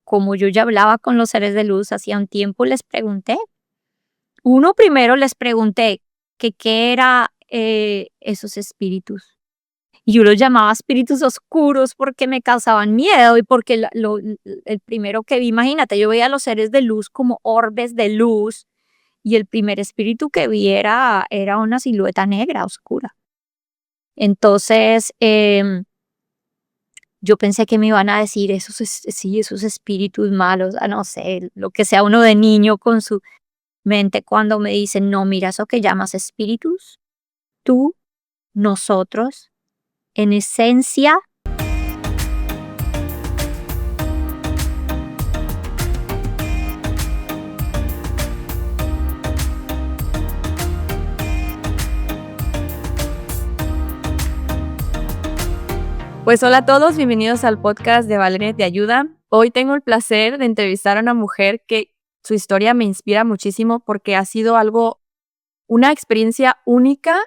como yo ya hablaba con los seres de luz hacía un tiempo, les pregunté. Primero les pregunté que qué era esos espíritus. Y yo los llamaba espíritus oscuros porque me causaban miedo y porque el primero que vi, imagínate, yo veía a los seres de luz como orbes de luz y el primer espíritu que vi era una silueta negra, oscura. Entonces, yo pensé que me iban a decir sí, esos espíritus malos, no sé, lo que sea uno de niño con su mente cuando me dicen, no, mira, eso que llamas espíritus, tú, nosotros, en esencia. Pues hola a todos, bienvenidos al podcast de Valeria Te Ayuda. Hoy tengo el placer de entrevistar a una mujer que su historia me inspira muchísimo porque ha sido una experiencia única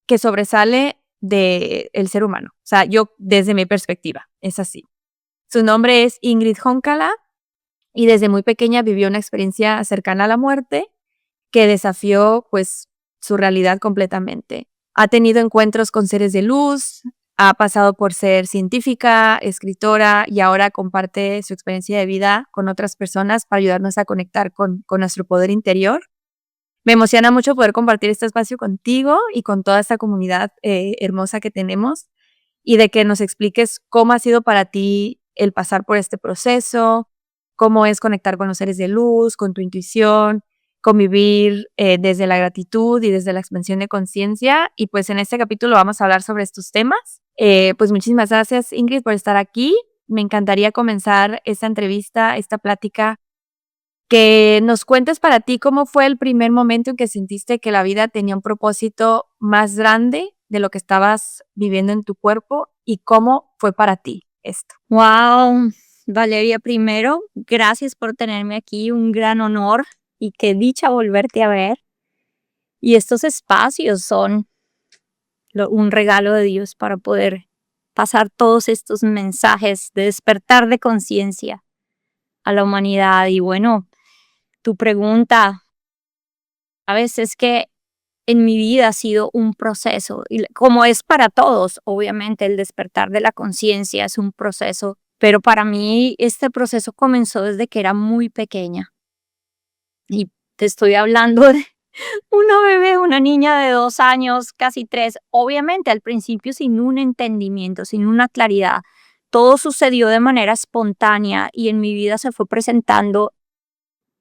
que sobresale del ser humano. O sea, yo desde mi perspectiva, es así. Su nombre es Ingrid Jóncala y desde muy pequeña vivió una experiencia cercana a la muerte que desafió pues su realidad completamente. Ha tenido encuentros con seres de luz, ha pasado por ser científica, escritora y ahora comparte su experiencia de vida con otras personas para ayudarnos a conectar con nuestro poder interior. Me emociona mucho poder compartir este espacio contigo y con toda esta comunidad hermosa que tenemos y de que nos expliques cómo ha sido para ti el pasar por este proceso, cómo es conectar con los seres de luz, con tu intuición, convivir desde la gratitud y desde la expansión de conciencia. Y pues en este capítulo vamos a hablar sobre estos temas. Pues muchísimas gracias, Ingrid, por estar aquí. Me encantaría comenzar esta entrevista, esta plática, que nos cuentes para ti cómo fue el primer momento en que sentiste que la vida tenía un propósito más grande de lo que estabas viviendo en tu cuerpo y cómo fue para ti esto. Wow, Valeria, primero, gracias por tenerme aquí, un gran honor y qué dicha volverte a ver. Y estos espacios son un regalo de Dios para poder pasar todos estos mensajes de despertar de conciencia a la humanidad. Y bueno, tu pregunta, a veces que en mi vida ha sido un proceso, y como es para todos, obviamente el despertar de la conciencia es un proceso, pero para mí este proceso comenzó desde que era muy pequeña. Y te estoy hablando de una bebé, una niña de 2 años, casi 3, obviamente al principio sin un entendimiento, sin una claridad. Todo sucedió de manera espontánea y en mi vida se fue presentando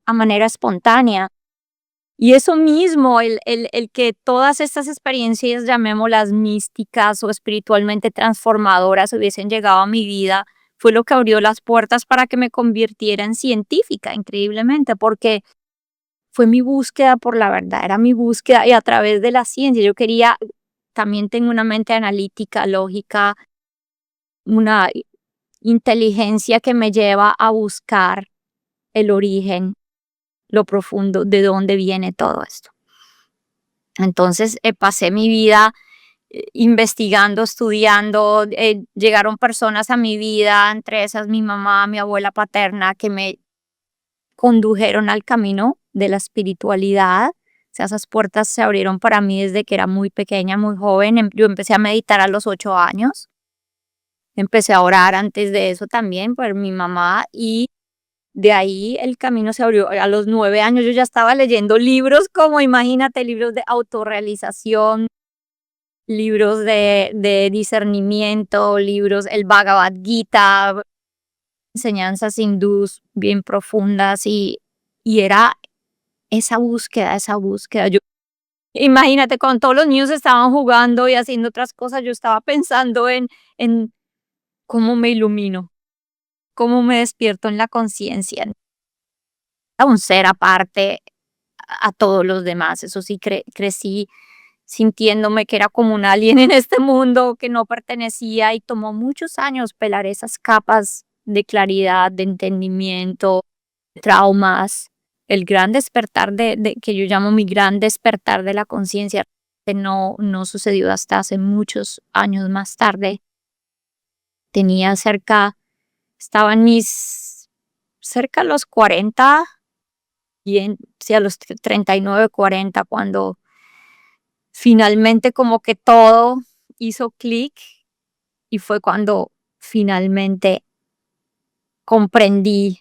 a manera espontánea. Y eso mismo, el que todas estas experiencias, llamémoslas místicas o espiritualmente transformadoras, hubiesen llegado a mi vida, fue lo que abrió las puertas para que me convirtiera en científica, increíblemente, porque fue mi búsqueda por la verdad, era mi búsqueda y a través de la ciencia. Yo quería, también tengo una mente analítica, lógica, una inteligencia que me lleva a buscar el origen, lo profundo, de dónde viene todo esto. Entonces pasé mi vida investigando, estudiando, llegaron personas a mi vida, entre esas mi mamá, mi abuela paterna, que me condujeron al camino de la espiritualidad. O sea, esas puertas se abrieron para mí desde que era muy pequeña, muy joven. Yo empecé a meditar a los 8 años. Empecé a orar antes de eso también por mi mamá y de ahí el camino se abrió. A los 9 años yo ya estaba leyendo libros como, imagínate, libros de autorrealización, libros de discernimiento, libros, el Bhagavad Gita, enseñanzas hindús bien profundas y era esa búsqueda, esa búsqueda. Imagínate, cuando todos los niños estaban jugando y haciendo otras cosas, yo estaba pensando en cómo me ilumino, cómo me despierto en la conciencia, a un ser aparte a todos los demás. Eso sí, crecí sintiéndome que era como un alien en este mundo, que no pertenecía, y tomó muchos años pelar esas capas de claridad, de entendimiento, traumas, el gran despertar que yo llamo mi gran despertar de la conciencia, que no sucedió hasta hace muchos años más tarde. Estaba en mis cerca de los 40, sí, a los 39, 40, cuando finalmente como que todo hizo clic y fue cuando finalmente comprendí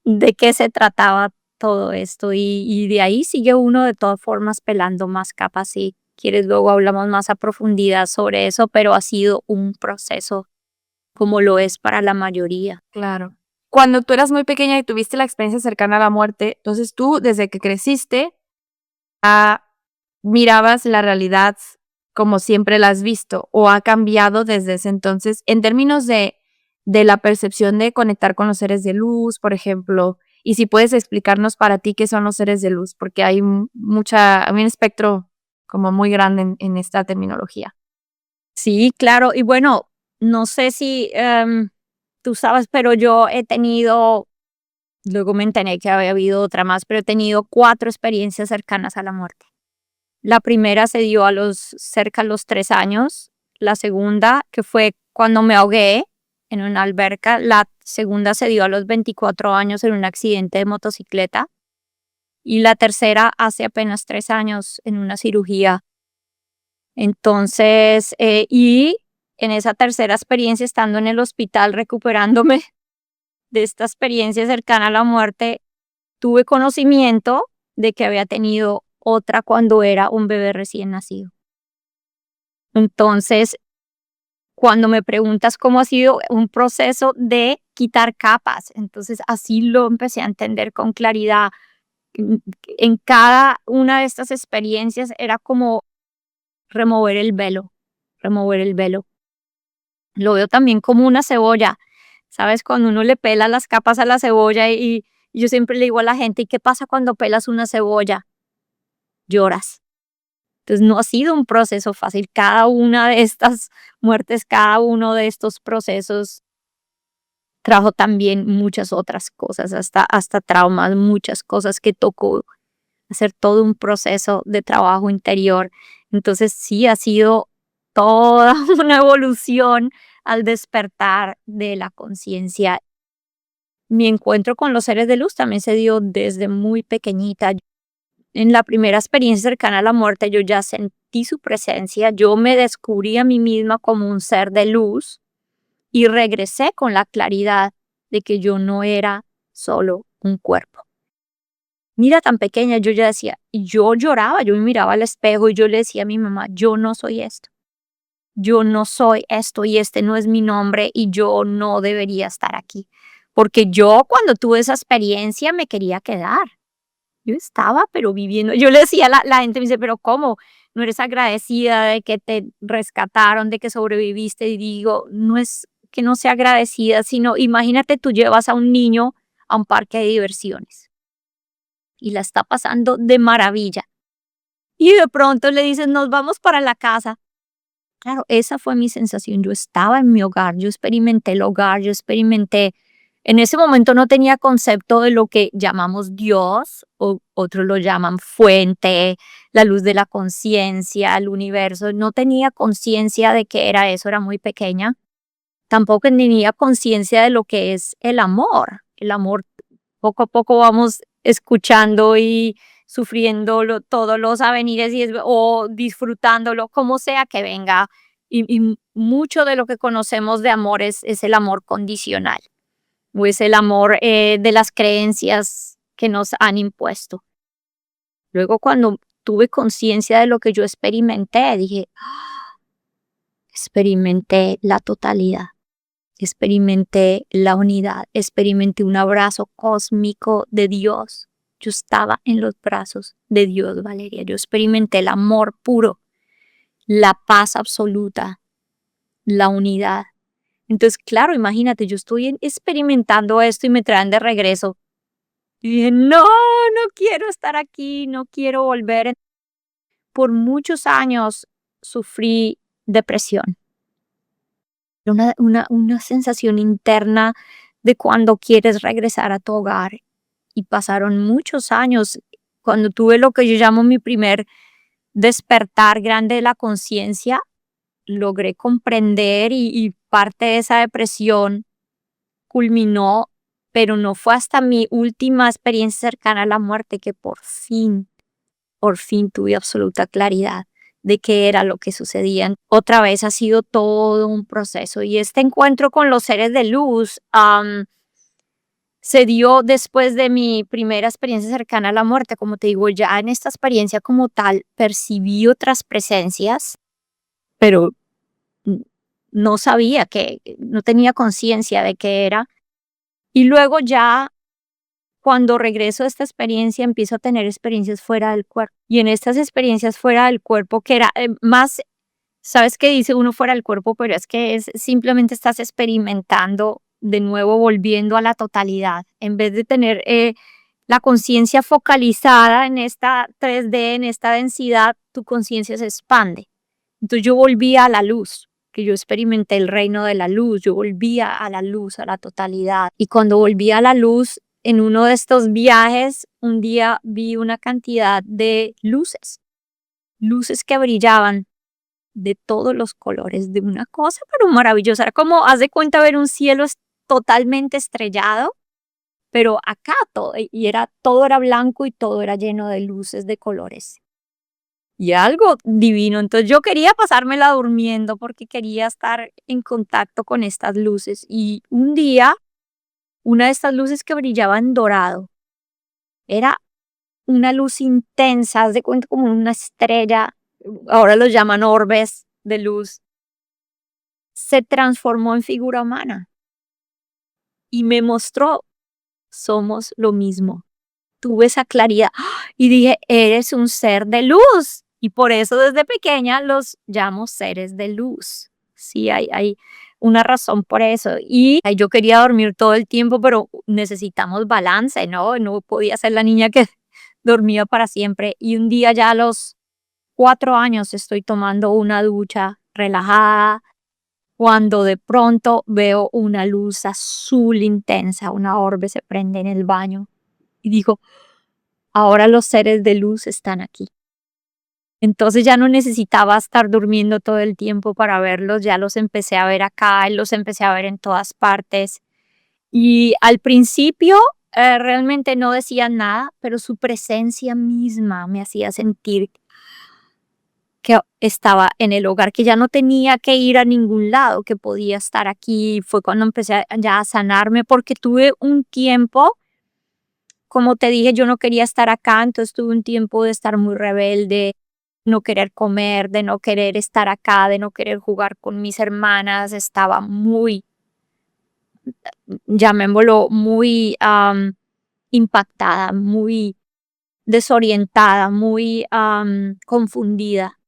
de qué se trataba todo esto y de ahí sigue uno de todas formas pelando más capas. Si quieres, luego hablamos más a profundidad sobre eso, pero ha sido un proceso como lo es para la mayoría. Claro. Cuando tú eras muy pequeña y tuviste la experiencia cercana a la muerte, entonces tú, desde que creciste, mirabas la realidad como siempre la has visto, o ha cambiado desde ese entonces en términos de la percepción de conectar con los seres de luz, por ejemplo, y si puedes explicarnos para ti qué son los seres de luz, porque hay hay un espectro como muy grande en esta terminología. Sí, claro. Y bueno, no sé si tú sabes, pero yo he tenido, luego me enteré que había habido otra más, pero he tenido 4 experiencias cercanas a la muerte. La primera se dio cerca de los 3 años, la segunda, que fue cuando me ahogué en una alberca, la segunda se dio a los 24 años en un accidente de motocicleta y la tercera hace apenas 3 años en una cirugía. Entonces, y en esa tercera experiencia, estando en el hospital recuperándome de esta experiencia cercana a la muerte, tuve conocimiento de que había tenido otra cuando era un bebé recién nacido. Entonces, cuando me preguntas cómo ha sido un proceso de quitar capas, entonces así lo empecé a entender con claridad. En en cada una de estas experiencias era como remover el velo, remover el velo. Lo veo también como una cebolla, ¿sabes? Cuando uno le pela las capas a la cebolla y yo siempre le digo a la gente: "¿Y qué pasa cuando pelas una cebolla?". Lloras. Entonces, no ha sido un proceso fácil. Cada una de estas muertes, cada uno de estos procesos trajo también muchas otras cosas, hasta traumas, muchas cosas que tocó hacer todo un proceso de trabajo interior. Entonces, sí ha sido toda una evolución al despertar de la conciencia. Mi encuentro con los seres de luz también se dio desde muy pequeñita. En la primera experiencia cercana a la muerte, yo ya sentí su presencia, yo me descubrí a mí misma como un ser de luz y regresé con la claridad de que yo no era solo un cuerpo. Mira, tan pequeña, yo ya decía, y yo lloraba, yo me miraba al espejo y yo le decía a mi mamá: "Yo no soy esto, yo no soy esto y este no es mi nombre y yo no debería estar aquí". Porque yo cuando tuve esa experiencia me quería quedar. Yo estaba, pero viviendo, yo le decía, la gente me dice: "Pero ¿cómo? ¿No eres agradecida de que te rescataron, de que sobreviviste?". Y digo, no es que no sea agradecida, sino imagínate, tú llevas a un niño a un parque de diversiones y la está pasando de maravilla. Y de pronto le dices: "Nos vamos para la casa". Claro, esa fue mi sensación. Yo estaba en mi hogar, yo experimenté el hogar, yo experimenté, en ese momento no tenía concepto de lo que llamamos Dios, o otros lo llaman fuente, la luz de la conciencia, el universo. No tenía conciencia de qué era eso, era muy pequeña. Tampoco tenía conciencia de lo que es el amor. El amor, poco a poco vamos escuchando y sufriendo todos los avenires o disfrutándolo, como sea que venga. Y mucho de lo que conocemos de amor es el amor condicional o es el amor de las creencias que nos han impuesto. Luego, cuando tuve conciencia de lo que yo experimenté, dije: "Ah, experimenté la totalidad. Experimenté la unidad, experimenté un abrazo cósmico de Dios". Yo estaba en los brazos de Dios, Valeria. Yo experimenté el amor puro, la paz absoluta, la unidad. Entonces, claro, imagínate, yo estoy experimentando esto y me traen de regreso. Y dije: "No, no quiero estar aquí, no quiero volver". Por muchos años sufrí depresión. Una sensación interna de cuando quieres regresar a tu hogar. Y pasaron muchos años cuando tuve lo que yo llamo mi primer despertar grande de la conciencia, logré comprender y parte de esa depresión culminó pero no fue hasta mi última experiencia cercana a la muerte que por fin tuve absoluta claridad de qué era lo que sucedía. Otra vez ha sido todo un proceso y este encuentro con los seres de luz se dio después de mi primera experiencia cercana a la muerte. Como te digo, ya en esta experiencia como tal percibí otras presencias, pero n- no sabía no tenía conciencia de qué era. Y luego ya cuando regreso a esta experiencia, empiezo a tener experiencias fuera del cuerpo. Y en estas experiencias fuera del cuerpo, que era más, sabes que dice uno fuera del cuerpo, pero es que es simplemente estás experimentando de nuevo, volviendo a la totalidad. En vez de tener la conciencia focalizada en esta 3D, en esta densidad, tu conciencia se expande. Entonces yo volvía a la luz, que yo experimenté el reino de la luz, yo volvía a la luz, a la totalidad. Y cuando volví a la luz, en uno de estos viajes, un día vi una cantidad de luces que brillaban de todos los colores, de una cosa pero maravillosa. Era como, haz de cuenta, ver un cielo totalmente estrellado, pero acá todo, todo era blanco y todo era lleno de luces de colores. Y algo divino. Entonces yo quería pasármela durmiendo porque quería estar en contacto con estas luces. Y un día, una de estas luces que brillaba en dorado, era una luz intensa, haz de cuenta como una estrella, ahora los llaman orbes de luz, se transformó en figura humana y me mostró, somos lo mismo. Tuve esa claridad y dije, eres un ser de luz. Y por eso desde pequeña los llamo seres de luz. Sí, hay una razón por eso. Y yo quería dormir todo el tiempo, pero necesitamos balance, ¿no? No podía ser la niña que dormía para siempre. Y un día ya a los 4 años estoy tomando una ducha relajada, cuando de pronto veo una luz azul intensa, una orbe se prende en el baño. Y digo, ahora los seres de luz están aquí. Entonces ya no necesitaba estar durmiendo todo el tiempo para verlos, ya los empecé a ver acá, los empecé a ver en todas partes. Y al principio realmente no decían nada, pero su presencia misma me hacía sentir que estaba en el hogar, que ya no tenía que ir a ningún lado, que podía estar aquí. Fue cuando empecé ya a sanarme, porque tuve un tiempo, como te dije, yo no quería estar acá, entonces tuve un tiempo de estar muy rebelde, no querer comer, de no querer estar acá, de no querer jugar con mis hermanas. Estaba muy, llamémoslo, muy impactada, muy desorientada, muy confundida.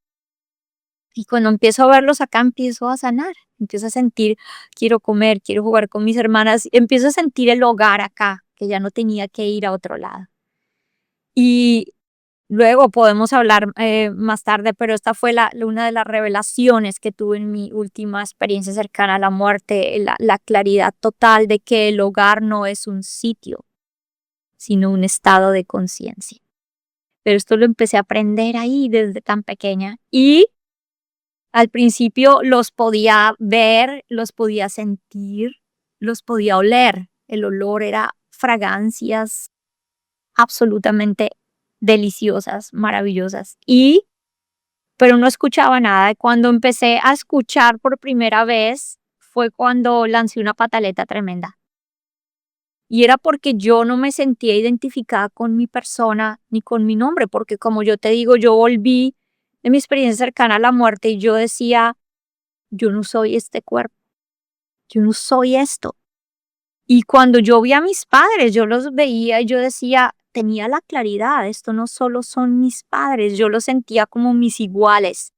Y cuando empiezo a verlos acá, empiezo a sanar, empiezo a sentir, quiero comer, quiero jugar con mis hermanas, empiezo a sentir el hogar acá, que ya no tenía que ir a otro lado. Y luego podemos hablar más tarde, pero esta fue una de las revelaciones que tuve en mi última experiencia cercana a la muerte, la claridad total de que el hogar no es un sitio, sino un estado de conciencia. Pero esto lo empecé a aprender ahí desde tan pequeña y al principio los podía ver, los podía sentir, los podía oler. El olor era fragancias absolutamente deliciosas, maravillosas. Pero no escuchaba nada. Y cuando empecé a escuchar por primera vez fue cuando lancé una pataleta tremenda. Y era porque yo no me sentía identificada con mi persona ni con mi nombre, porque como yo te digo, yo volví de mi experiencia cercana a la muerte y yo decía, yo no soy este cuerpo, yo no soy esto. Y cuando yo vi a mis padres, yo los veía y yo decía, tenía la claridad, esto no solo son mis padres, yo los sentía como mis iguales,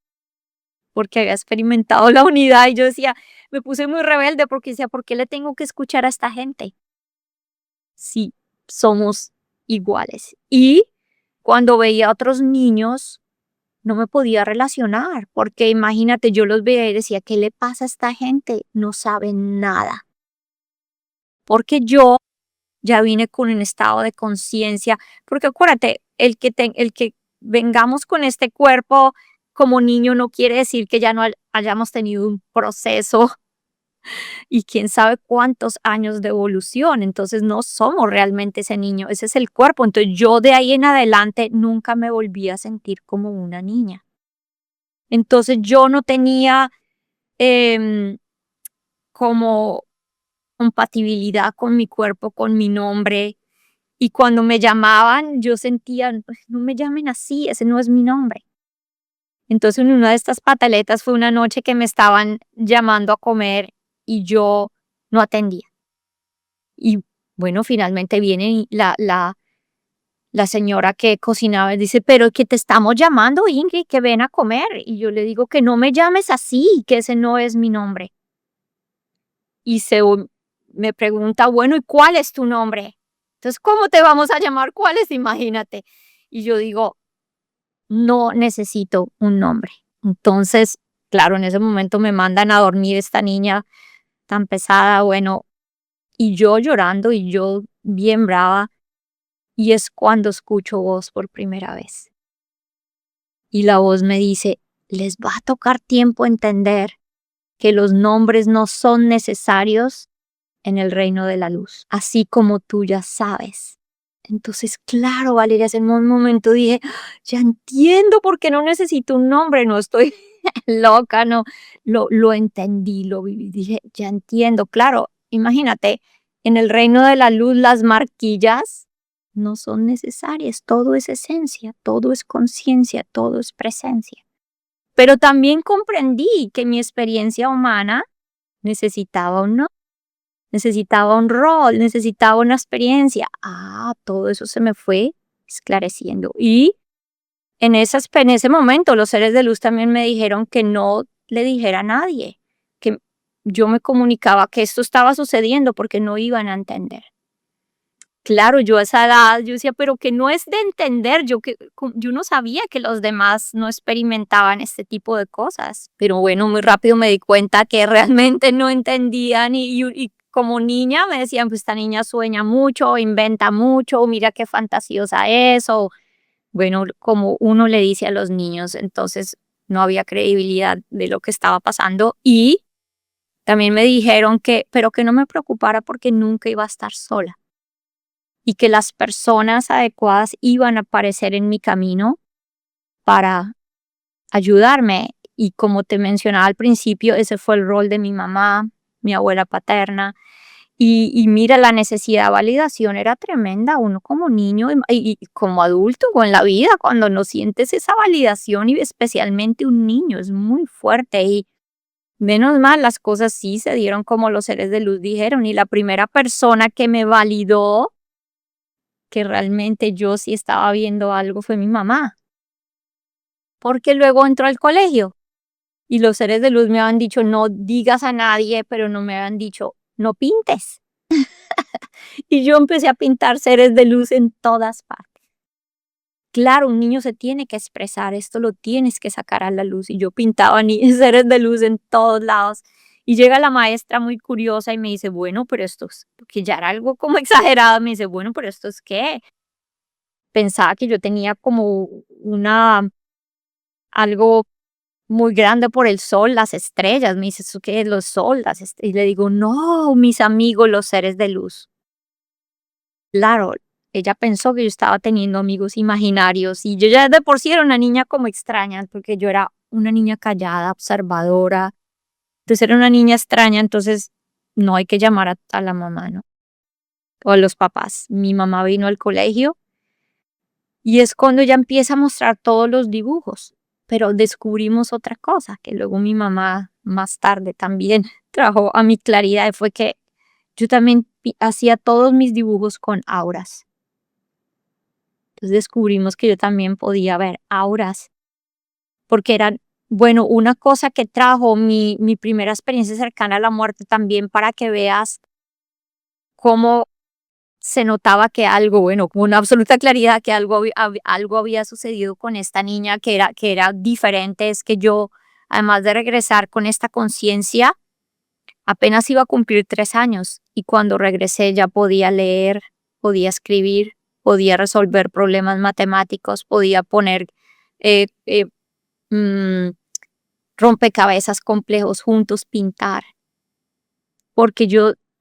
porque había experimentado la unidad y yo decía, me puse muy rebelde porque decía, ¿por qué le tengo que escuchar a esta gente? Si somos iguales. Y cuando veía a otros niños, no me podía relacionar, porque imagínate, yo los veía y decía, ¿qué le pasa a esta gente? No saben nada. Porque yo ya vine con un estado de conciencia, porque acuérdate, el que vengamos con este cuerpo como niño no quiere decir que ya no hayamos tenido un proceso y quién sabe cuántos años de evolución. Entonces no somos realmente ese niño, ese es el cuerpo. Entonces yo de ahí en adelante nunca me volví a sentir como una niña. Entonces yo no tenía em, como compatibilidad con mi cuerpo, con mi nombre. Y cuando me llamaban, yo sentía, "Pues, no me llamen así, ese no es mi nombre". Entonces, en una de estas pataletas fue una noche que me estaban llamando a comer y yo no atendía. Y bueno, finalmente viene y la señora que cocinaba y dice, pero que te estamos llamando, Ingrid, que ven a comer. Y yo le digo que no me llames así, que ese no es mi nombre. Y me pregunta, bueno, ¿y cuál es tu nombre? Entonces, ¿cómo te vamos a llamar? ¿Cuál es? Imagínate. Y yo digo, no necesito un nombre. Entonces, claro, en ese momento me mandan a dormir esta niña tan pesada, bueno, y yo llorando y yo bien brava, y es cuando escucho voz por primera vez. Y la voz me dice, les va a tocar tiempo entender que los nombres no son necesarios en el reino de la luz, así como tú ya sabes. Entonces, claro, Valeria, en un momento dije, ya entiendo por qué no necesito un nombre, no estoy loca, no, lo entendí, lo viví, dije, ya entiendo, claro, imagínate, en el reino de la luz las marquillas no son necesarias, todo es esencia, todo es conciencia, todo es presencia. Pero también comprendí que mi experiencia humana necesitaba un nombre. Necesitaba un rol, necesitaba una experiencia. Todo eso se me fue esclareciendo. Y en ese momento los seres de luz también me dijeron que no le dijera a nadie, que yo me comunicaba que esto estaba sucediendo porque no iban a entender. Claro, yo a esa edad, yo decía, pero que no es de entender, yo no sabía que los demás no experimentaban este tipo de cosas. Pero bueno, muy rápido me di cuenta que realmente no entendían y como niña me decían, pues esta niña sueña mucho, inventa mucho, mira qué fantasiosa es, o bueno, como uno le dice a los niños, entonces no había credibilidad de lo que estaba pasando y también me dijeron pero que no me preocupara porque nunca iba a estar sola y que las personas adecuadas iban a aparecer en mi camino para ayudarme. Y como te mencionaba al principio, ese fue el rol de mi mamá, mi abuela paterna. Y mira, la necesidad de validación era tremenda, uno como niño y como adulto o en la vida, cuando no sientes esa validación y especialmente un niño, es muy fuerte y menos mal las cosas sí se dieron como los seres de luz dijeron y la primera persona que me validó que realmente yo sí estaba viendo algo fue mi mamá. Porque luego entró al colegio y los seres de luz me habían dicho, no digas a nadie, pero no me habían dicho, no pintes. Y yo empecé a pintar seres de luz en todas partes. Claro, un niño se tiene que expresar, esto lo tienes que sacar a la luz. Y yo pintaba seres de luz en todos lados. Y llega la maestra muy curiosa y me dice, bueno, pero esto es, que ya era algo como exagerado, me dice, bueno, pero esto es qué. Pensaba que yo tenía como algo muy grande por el sol, las estrellas. Me dice, ¿eso qué es? Los sol, y le digo, no, mis amigos, los seres de luz. Claro, ella pensó que yo estaba teniendo amigos imaginarios y yo ya de por sí era una niña como extraña, porque yo era una niña callada, observadora. Entonces era una niña extraña, entonces no hay que llamar a la mamá, ¿no? O a los papás. Mi mamá vino al colegio y es cuando ella empieza a mostrar todos los dibujos, pero descubrimos otra cosa que luego mi mamá más tarde también trajo a mi claridad, fue que yo también hacía todos mis dibujos con auras. Entonces descubrimos que yo también podía ver auras, porque eran, bueno, una cosa que trajo mi primera experiencia cercana a la muerte también para que veas cómo se notaba que algo, bueno, con una absoluta claridad que algo había sucedido con esta niña que era diferente, es que yo, además de regresar con esta conciencia, apenas iba a cumplir 3 años y cuando regresé ya podía leer, podía escribir, podía resolver problemas matemáticos, podía poner eh, eh, mm, rompecabezas complejos juntos, pintar. porque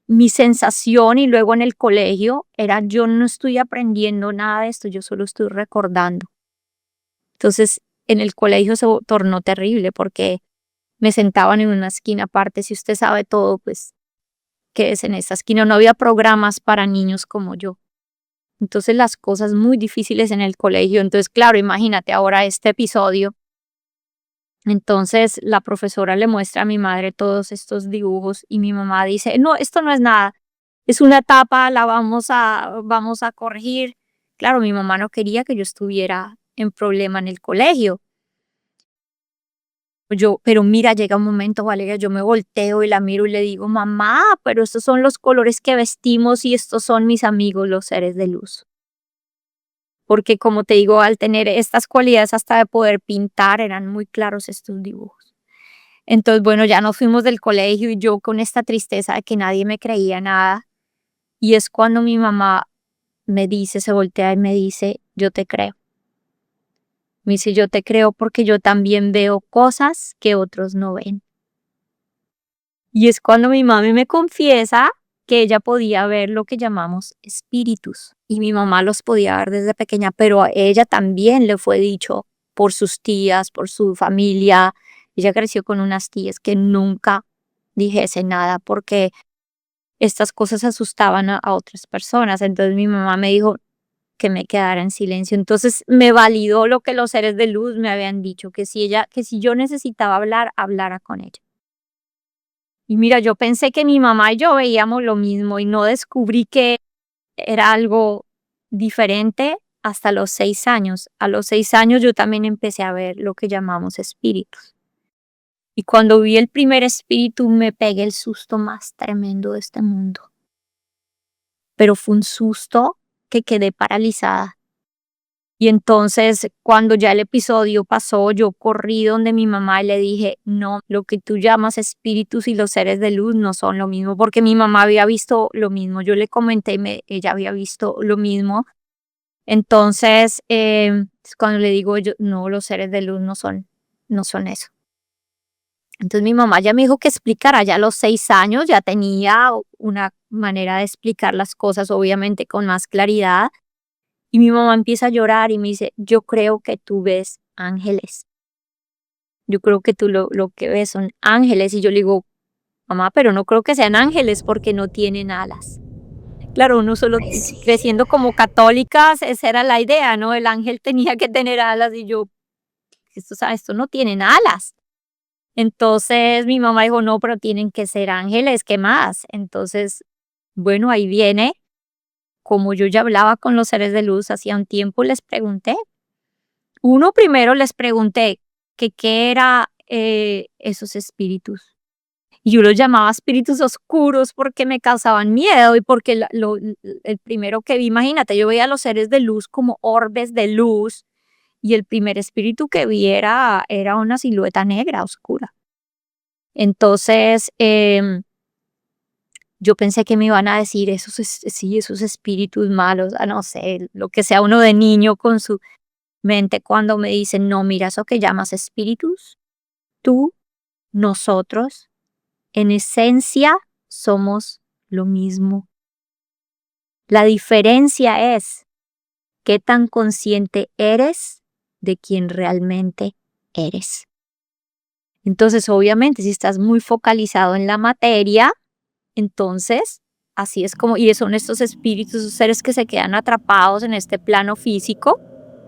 mi sensación y luego en el colegio era yo no estoy aprendiendo nada de esto, yo solo estoy recordando. Entonces en el colegio se tornó terrible porque me sentaban en una esquina aparte, si usted sabe todo, pues quédese en esa esquina, no había programas para niños como yo. Entonces las cosas muy difíciles en el colegio, entonces claro, imagínate ahora este episodio. Entonces la profesora le muestra a mi madre todos estos dibujos y mi mamá dice, no, esto no es nada, es una etapa, vamos a corregir. Claro, mi mamá no quería que yo estuviera en problema en el colegio. Pero mira, llega un momento, Valeria, yo me volteo y la miro y le digo, mamá, pero estos son los colores que vestimos y estos son mis amigos, los seres de luz. Porque como te digo, al tener estas cualidades hasta de poder pintar, eran muy claros estos dibujos. Entonces, bueno, ya nos fuimos del colegio y yo con esta tristeza de que nadie me creía nada. Y es cuando mi mamá me dice, se voltea y me dice, yo te creo. Me dice, yo te creo porque yo también veo cosas que otros no ven. Y es cuando mi mami me confiesa que ella podía ver lo que llamamos espíritus. Y mi mamá los podía ver desde pequeña, pero a ella también le fue dicho por sus tías, por su familia. Ella creció con unas tías que nunca dijese nada porque estas cosas asustaban a otras personas. Entonces mi mamá me dijo que me quedara en silencio. Entonces me validó lo que los seres de luz me habían dicho, que si yo necesitaba hablar, hablara con ella. Y mira, yo pensé que mi mamá y yo veíamos lo mismo y no descubrí que era algo diferente hasta los 6 años. A los 6 años yo también empecé a ver lo que llamamos espíritus. Y cuando vi el primer espíritu me pegué el susto más tremendo de este mundo. Pero fue un susto que quedé paralizada. Y entonces, cuando ya el episodio pasó, yo corrí donde mi mamá y le dije, no, lo que tú llamas espíritus y los seres de luz no son lo mismo, porque mi mamá había visto lo mismo. Yo le comenté y ella había visto lo mismo. Entonces, cuando le digo yo, no, los seres de luz no son eso. Entonces mi mamá ya me dijo que explicara, ya a los 6 años ya tenía una manera de explicar las cosas, obviamente con más claridad. Y mi mamá empieza a llorar y me dice, yo creo que tú ves ángeles. Yo creo que tú lo que ves son ángeles. Y yo le digo, mamá, pero no creo que sean ángeles porque no tienen alas. Claro, uno solo Pues sí. creciendo como católicas, esa era la idea, ¿no? El ángel tenía que tener alas y yo, esto no tienen alas. Entonces mi mamá dijo, no, pero tienen que ser ángeles, ¿qué más? Entonces, bueno, ahí viene. Como yo ya hablaba con los seres de luz hacía un tiempo, les pregunté. Uno primero les pregunté que qué era esos espíritus. Y yo los llamaba espíritus oscuros porque me causaban miedo y porque el primero que vi, imagínate, yo veía a los seres de luz como orbes de luz y el primer espíritu que vi era una silueta negra, oscura. Entonces, yo pensé que me iban a decir esos espíritus malos, no sé, lo que sea uno de niño con su mente cuando me dicen, no, mira, eso que llamas espíritus, tú, nosotros, en esencia somos lo mismo. La diferencia es qué tan consciente eres de quién realmente eres. Entonces, obviamente, si estás muy focalizado en la materia, entonces, así es como, y son estos espíritus, esos seres que se quedan atrapados en este plano físico,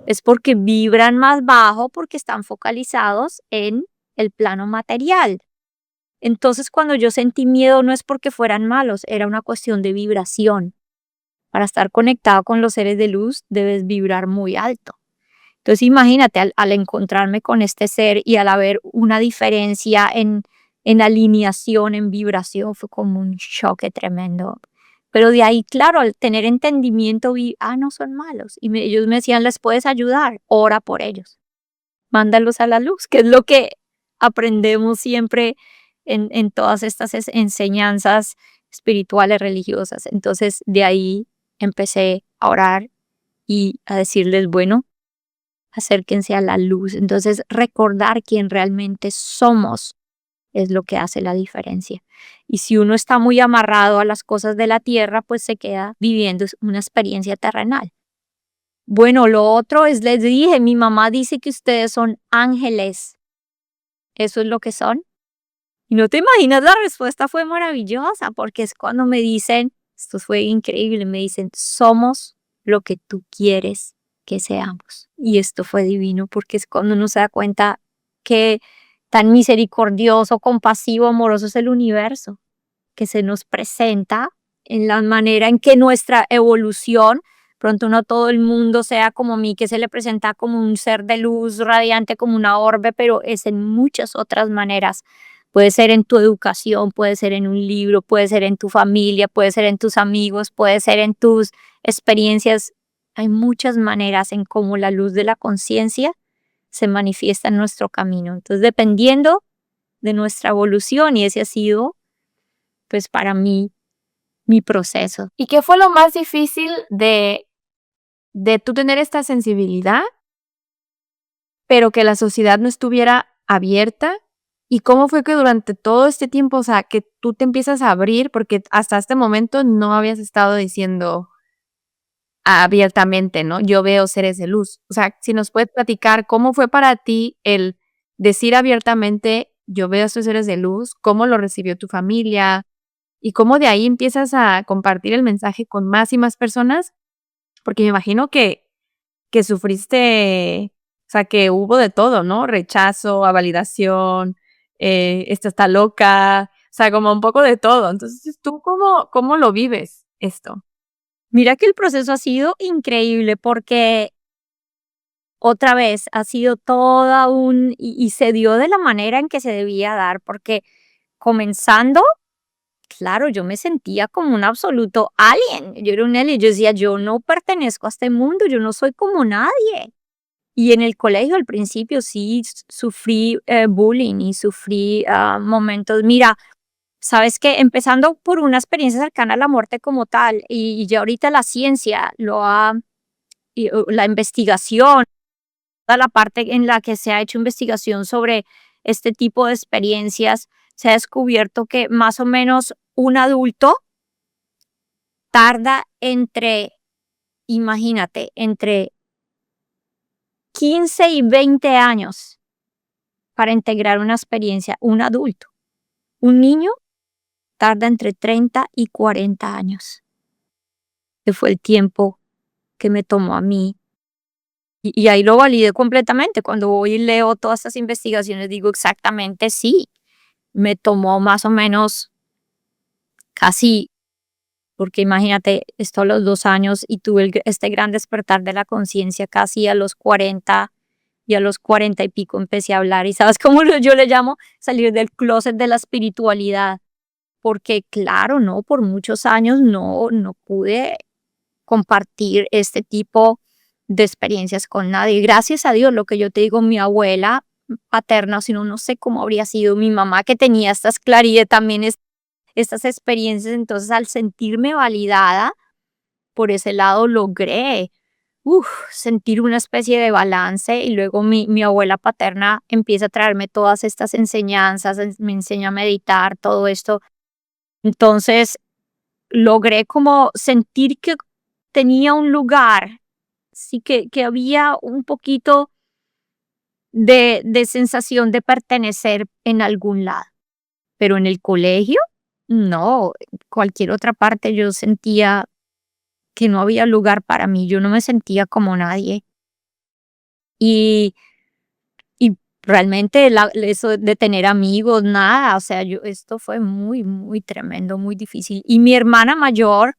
es porque vibran más bajo, porque están focalizados en el plano material. Entonces, cuando yo sentí miedo no es porque fueran malos, era una cuestión de vibración. Para estar conectado con los seres de luz debes vibrar muy alto. Entonces, imagínate, al encontrarme con este ser y al haber una diferencia en alineación, en vibración, fue como un choque tremendo. Pero de ahí, claro, al tener entendimiento, vi, no son malos. Y ellos me decían, ¿les puedes ayudar? Ora por ellos. Mándalos a la luz, que es lo que aprendemos siempre en todas estas enseñanzas espirituales, religiosas. Entonces, de ahí empecé a orar y a decirles, bueno, acérquense a la luz. Entonces, recordar quién realmente somos es lo que hace la diferencia. Y si uno está muy amarrado a las cosas de la tierra, pues se queda viviendo una experiencia terrenal. Bueno, lo otro es, les dije, mi mamá dice que ustedes son ángeles. ¿Eso es lo que son? Y no te imaginas, la respuesta fue maravillosa, porque es cuando me dicen, esto fue increíble, me dicen, somos lo que tú quieres que seamos. Y esto fue divino, porque es cuando uno se da cuenta que tan misericordioso, compasivo, amoroso es el universo, que se nos presenta en la manera en que nuestra evolución, pronto no todo el mundo sea como mí, que se le presenta como un ser de luz radiante, como una orbe, pero es en muchas otras maneras. Puede ser en tu educación, puede ser en un libro, puede ser en tu familia, puede ser en tus amigos, puede ser en tus experiencias. Hay muchas maneras en cómo la luz de la conciencia se manifiesta en nuestro camino. Entonces, dependiendo de nuestra evolución, y ese ha sido, pues para mí, mi proceso. ¿Y qué fue lo más difícil de tú tener esta sensibilidad, pero que la sociedad no estuviera abierta? ¿Y cómo fue que durante todo este tiempo, o sea, que tú te empiezas a abrir, porque hasta este momento no habías estado diciendo abiertamente, ¿no? Yo veo seres de luz. O sea, si nos puedes platicar cómo fue para ti el decir abiertamente, yo veo estos seres de luz, cómo lo recibió tu familia y cómo de ahí empiezas a compartir el mensaje con más y más personas, porque me imagino que sufriste, o sea, que hubo de todo, ¿no? Rechazo, a validación, esta está loca, o sea, como un poco de todo. Entonces, ¿tú cómo lo vives esto? Mira que el proceso ha sido increíble porque otra vez ha sido toda y se dio de la manera en que se debía dar, porque comenzando, claro, yo me sentía como un absoluto alien. Yo era un alien. Yo decía, yo no pertenezco a este mundo, yo no soy como nadie. Y en el colegio al principio sí sufrí bullying y sufrí momentos. Mira, sabes que empezando por una experiencia cercana a la muerte como tal, y ya ahorita la ciencia la investigación, toda la parte en la que se ha hecho investigación sobre este tipo de experiencias, se ha descubierto que más o menos un adulto tarda imagínate, entre 15 y 20 años para integrar una experiencia, un adulto. Un niño tarda entre 30 y 40 años, que fue el tiempo que me tomó a mí. Y ahí lo validé completamente. Cuando voy y leo todas estas investigaciones, digo exactamente sí. Me tomó más o menos casi, porque imagínate, esto a los 2 años y tuve este gran despertar de la conciencia casi a los 40 y a los 40 y pico empecé a hablar. ¿Y sabes cómo yo le llamo? Salir del closet de la espiritualidad. Porque claro, no, por muchos años no pude compartir este tipo de experiencias con nadie. Gracias a Dios, lo que yo te digo, mi abuela paterna, si no, no sé cómo habría sido mi mamá que tenía estas claridades, también estas experiencias. Entonces, al sentirme validada, por ese lado logré sentir una especie de balance y luego mi abuela paterna empieza a traerme todas estas enseñanzas, me enseña a meditar, todo esto. Entonces, logré como sentir que tenía un lugar, sí que había un poquito de sensación de pertenecer en algún lado, pero en el colegio, no, cualquier otra parte yo sentía que no había lugar para mí, yo no me sentía como nadie. Y y realmente eso de tener amigos, nada, o sea, esto fue muy, muy tremendo, muy difícil. Y mi hermana mayor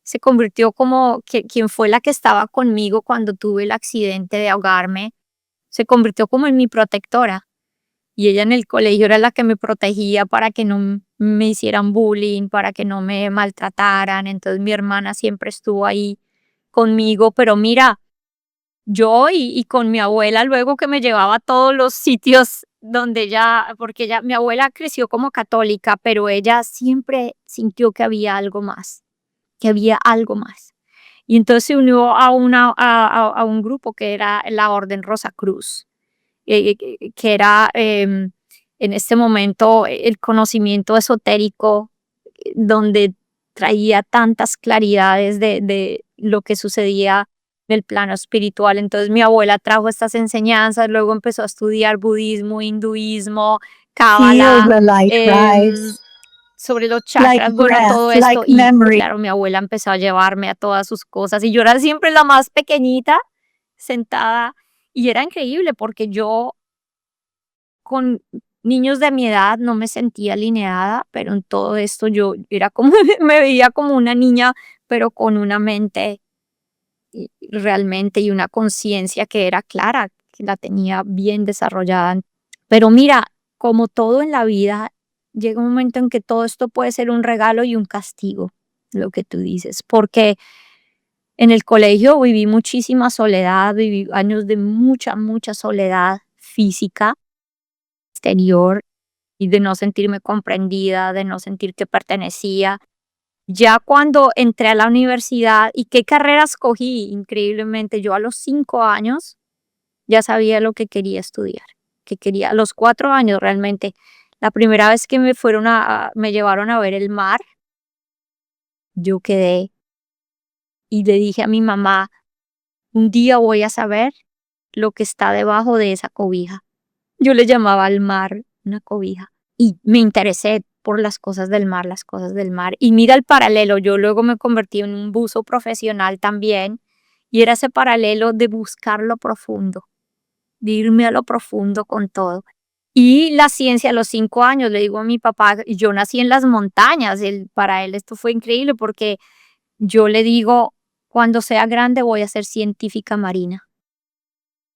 se convirtió como quien fue la que estaba conmigo cuando tuve el accidente de ahogarme, se convirtió como en mi protectora. Y ella en el colegio era la que me protegía para que no me hicieran bullying, para que no me maltrataran. Entonces mi hermana siempre estuvo ahí conmigo, pero mira, yo y con mi abuela luego que me llevaba a todos los sitios donde porque mi abuela creció como católica, pero ella siempre sintió que había algo más, que había algo más. Y entonces se unió a un grupo que era la Orden Rosacruz, que era en este momento el conocimiento esotérico, donde traía tantas claridades de lo que sucedía en el plano espiritual. Entonces mi abuela trajo estas enseñanzas, luego empezó a estudiar budismo, hinduismo, Feel cábala, the light em, rise, sobre los like chakras, bueno, breath, todo esto. like Y memory. claro, mi abuela empezó a llevarme a todas sus cosas y yo era siempre la más pequeñita sentada y era increíble porque yo con niños de mi edad no me sentía alineada, pero en todo esto yo era como, me veía como una niña, pero con una mente realmente y una conciencia que era clara, que la tenía bien desarrollada. Pero mira, como todo en la vida, llega un momento en que todo esto puede ser un regalo y un castigo, lo que tú dices, porque en el colegio viví muchísima soledad, viví años de mucha, mucha soledad física, exterior, y de no sentirme comprendida, de no sentir que pertenecía. Ya cuando entré a la universidad y qué carrera escogí, increíblemente, yo a los 5 años ya sabía lo que quería estudiar, que quería, a los 4 años realmente. La primera vez que me llevaron a ver el mar, yo quedé y le dije a mi mamá, un día voy a saber lo que está debajo de esa cobija. Yo le llamaba al mar una cobija y me interesé por las cosas del mar, las cosas del mar. Y mira el paralelo, yo luego me convertí en un buzo profesional también y era ese paralelo de buscar lo profundo, de irme a lo profundo con todo. Y la ciencia a los 5 años, le digo a mi papá, yo nací en las montañas, para él esto fue increíble porque yo le digo, cuando sea grande voy a ser científica marina.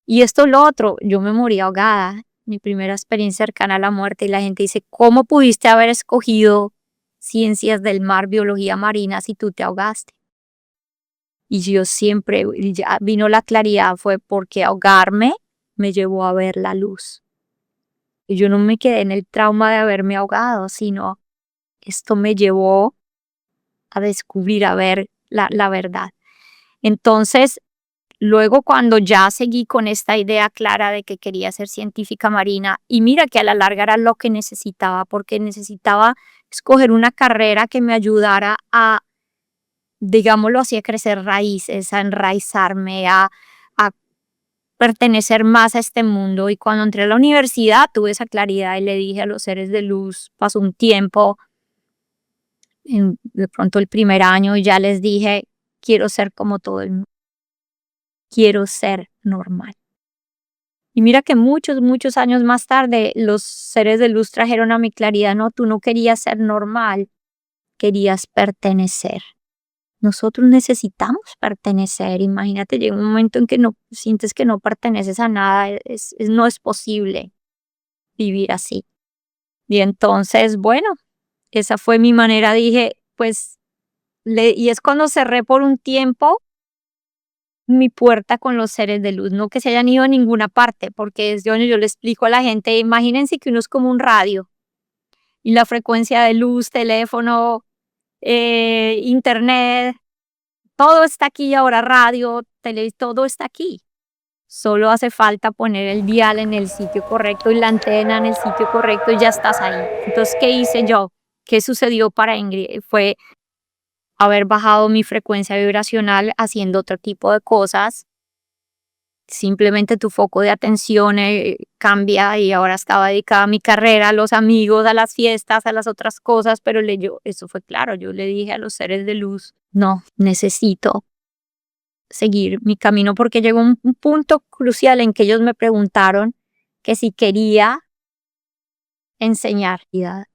Y esto es lo otro, yo me morí ahogada, mi primera experiencia cercana a la muerte, y la gente dice, ¿cómo pudiste haber escogido ciencias del mar, biología marina, si tú te ahogaste? Y yo siempre, y ya vino la claridad, fue porque ahogarme me llevó a ver la luz. Y yo no me quedé en el trauma de haberme ahogado, sino esto me llevó a descubrir, a ver la verdad. Entonces, luego cuando ya seguí con esta idea clara de que quería ser científica marina, y mira que a la larga era lo que necesitaba, porque necesitaba escoger una carrera que me ayudara a, digámoslo así, a crecer raíces, a enraizarme, a pertenecer más a este mundo. Y cuando entré a la universidad tuve esa claridad y le dije a los seres de luz, pasó un tiempo, de pronto el primer año, y ya les dije, quiero ser como todo el mundo, quiero ser normal. Y mira que muchos, muchos años más tarde, los seres de luz trajeron a mi claridad, no, tú no querías ser normal, querías pertenecer. Nosotros necesitamos pertenecer. Imagínate, llega un momento en que no sientes que no perteneces a nada, no es posible vivir así. Y entonces, bueno, esa fue mi manera, dije, pues, y es cuando cerré por un tiempo mi puerta con los seres de luz, no que se hayan ido a ninguna parte, porque es donde yo le explico a la gente, imagínense que uno es como un radio y la frecuencia de luz, teléfono, internet, todo está aquí ahora, radio, todo está aquí. Solo hace falta poner el dial en el sitio correcto y la antena en el sitio correcto y ya estás ahí. Entonces, ¿qué hice yo? ¿Qué sucedió para Ingrid? Fue haber bajado mi frecuencia vibracional haciendo otro tipo de cosas. Simplemente tu foco de atención cambia y ahora estaba dedicada a mi carrera, a los amigos, a las fiestas, a las otras cosas, pero eso fue claro, yo le dije a los seres de luz, no, necesito seguir mi camino porque llegó un punto crucial en que ellos me preguntaron que si quería enseñar. Y a